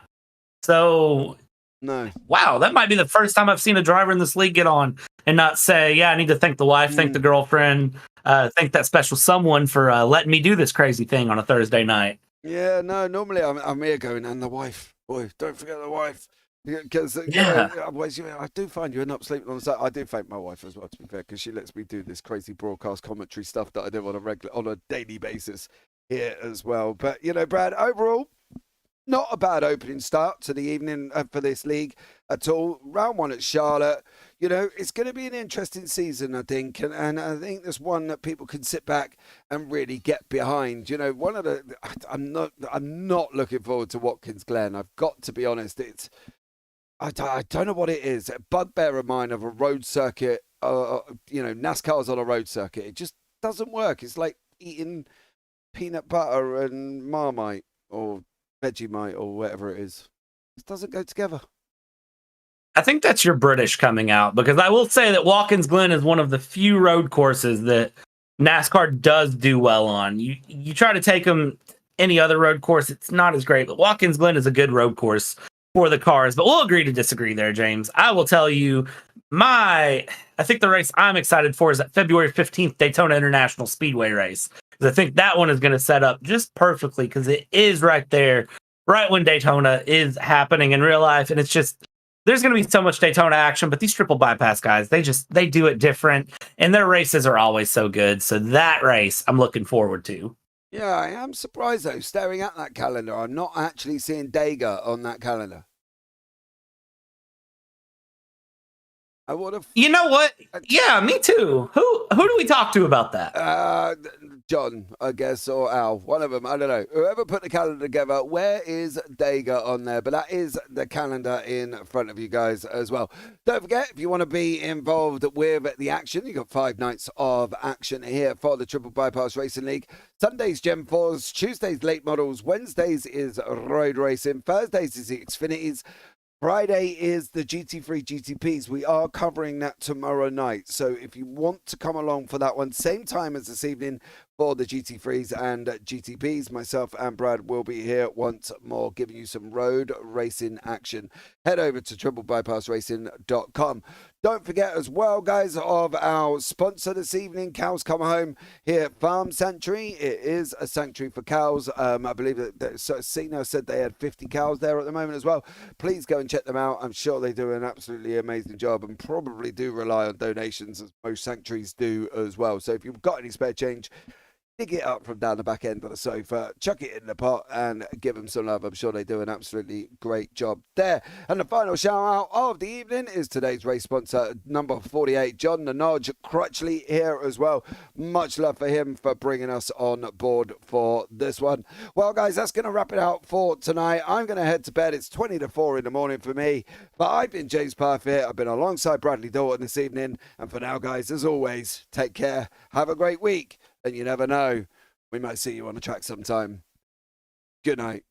So, no. Wow, that might be the first time I've seen a driver in this league get on and not say, yeah, I need to thank the wife, thank the girlfriend, thank that special someone for letting me do this crazy thing on a Thursday night. Yeah, no, normally I'm here going, and the wife. Boy, don't forget the wife. Because otherwise, I do find you end up sleeping on the side. I do thank my wife as well, to be fair, because she lets me do this crazy broadcast commentary stuff that I do on a daily basis here as well. But Brad, overall, not a bad opening start to the evening for this league at all. Round one at Charlotte. It's going to be an interesting season, I think, and I think there's one that people can sit back and really get behind. I'm not looking forward to Watkins Glen. I've got to be honest. I don't know what it is. A bugbear of mine of a road circuit. NASCAR's on a road circuit. It just doesn't work. It's like eating peanut butter and Marmite or Vegemite or whatever it is. It doesn't go together. I think that's your British coming out, because I will say that Watkins Glen is one of the few road courses that NASCAR does do well on. You try to take them any other road course, it's not as great, but Watkins Glen is a good road course for the cars. But we'll agree to disagree there, James. I will tell you, I think the race I'm excited for is that February 15th Daytona International Speedway race. Because I think that one is going to set up just perfectly, because it is right there, right when Daytona is happening in real life. And it's just, there's going to be so much Daytona action, but these triple bypass guys, they do it different, and their races are always so good. So that race I'm looking forward to. Yeah, I am surprised though, staring at that calendar. I'm not actually seeing Dega on that calendar. I would have. You know what? Yeah, me too. Who do we talk to about that? John, I guess, or Al. One of them. I don't know. Whoever put the calendar together, where is Dega on there? But that is the calendar in front of you guys as well. Don't forget, if you want to be involved with the action, you've got 5 nights of action here for the Triple Bypass Racing League. Sundays, Gen 4s. Tuesdays, late models. Wednesdays is road racing. Thursdays is the Xfinities. Friday is the GT3 GTPs. We are covering that tomorrow night. So if you want to come along for that one, same time as this evening for the GT3s and GTPs, myself and Brad will be here once more giving you some road racing action. Head over to triplebypassracing.com. Don't forget as well, guys, of our sponsor this evening, Cows Come Home here at Farm Sanctuary. It is a sanctuary for cows. I believe that Cena said they had 50 cows there at the moment as well. Please go and check them out. I'm sure they do an absolutely amazing job and probably do rely on donations, as most sanctuaries do as well. So if you've got any spare change, dig it up from down the back end of the sofa, chuck it in the pot and give them some love. I'm sure they do an absolutely great job there. And the final shout out of the evening is today's race sponsor, number 48, John the Nodge Crutchley here as well. Much love for him for bringing us on board for this one. Well, guys, that's going to wrap it out for tonight. I'm going to head to bed. It's 20 to 4 in the morning for me. But I've been James Parfitt. I've been alongside Bradley Dalton this evening. And for now, guys, as always, take care. Have a great week. And you never know, we might see you on the track sometime. Good night.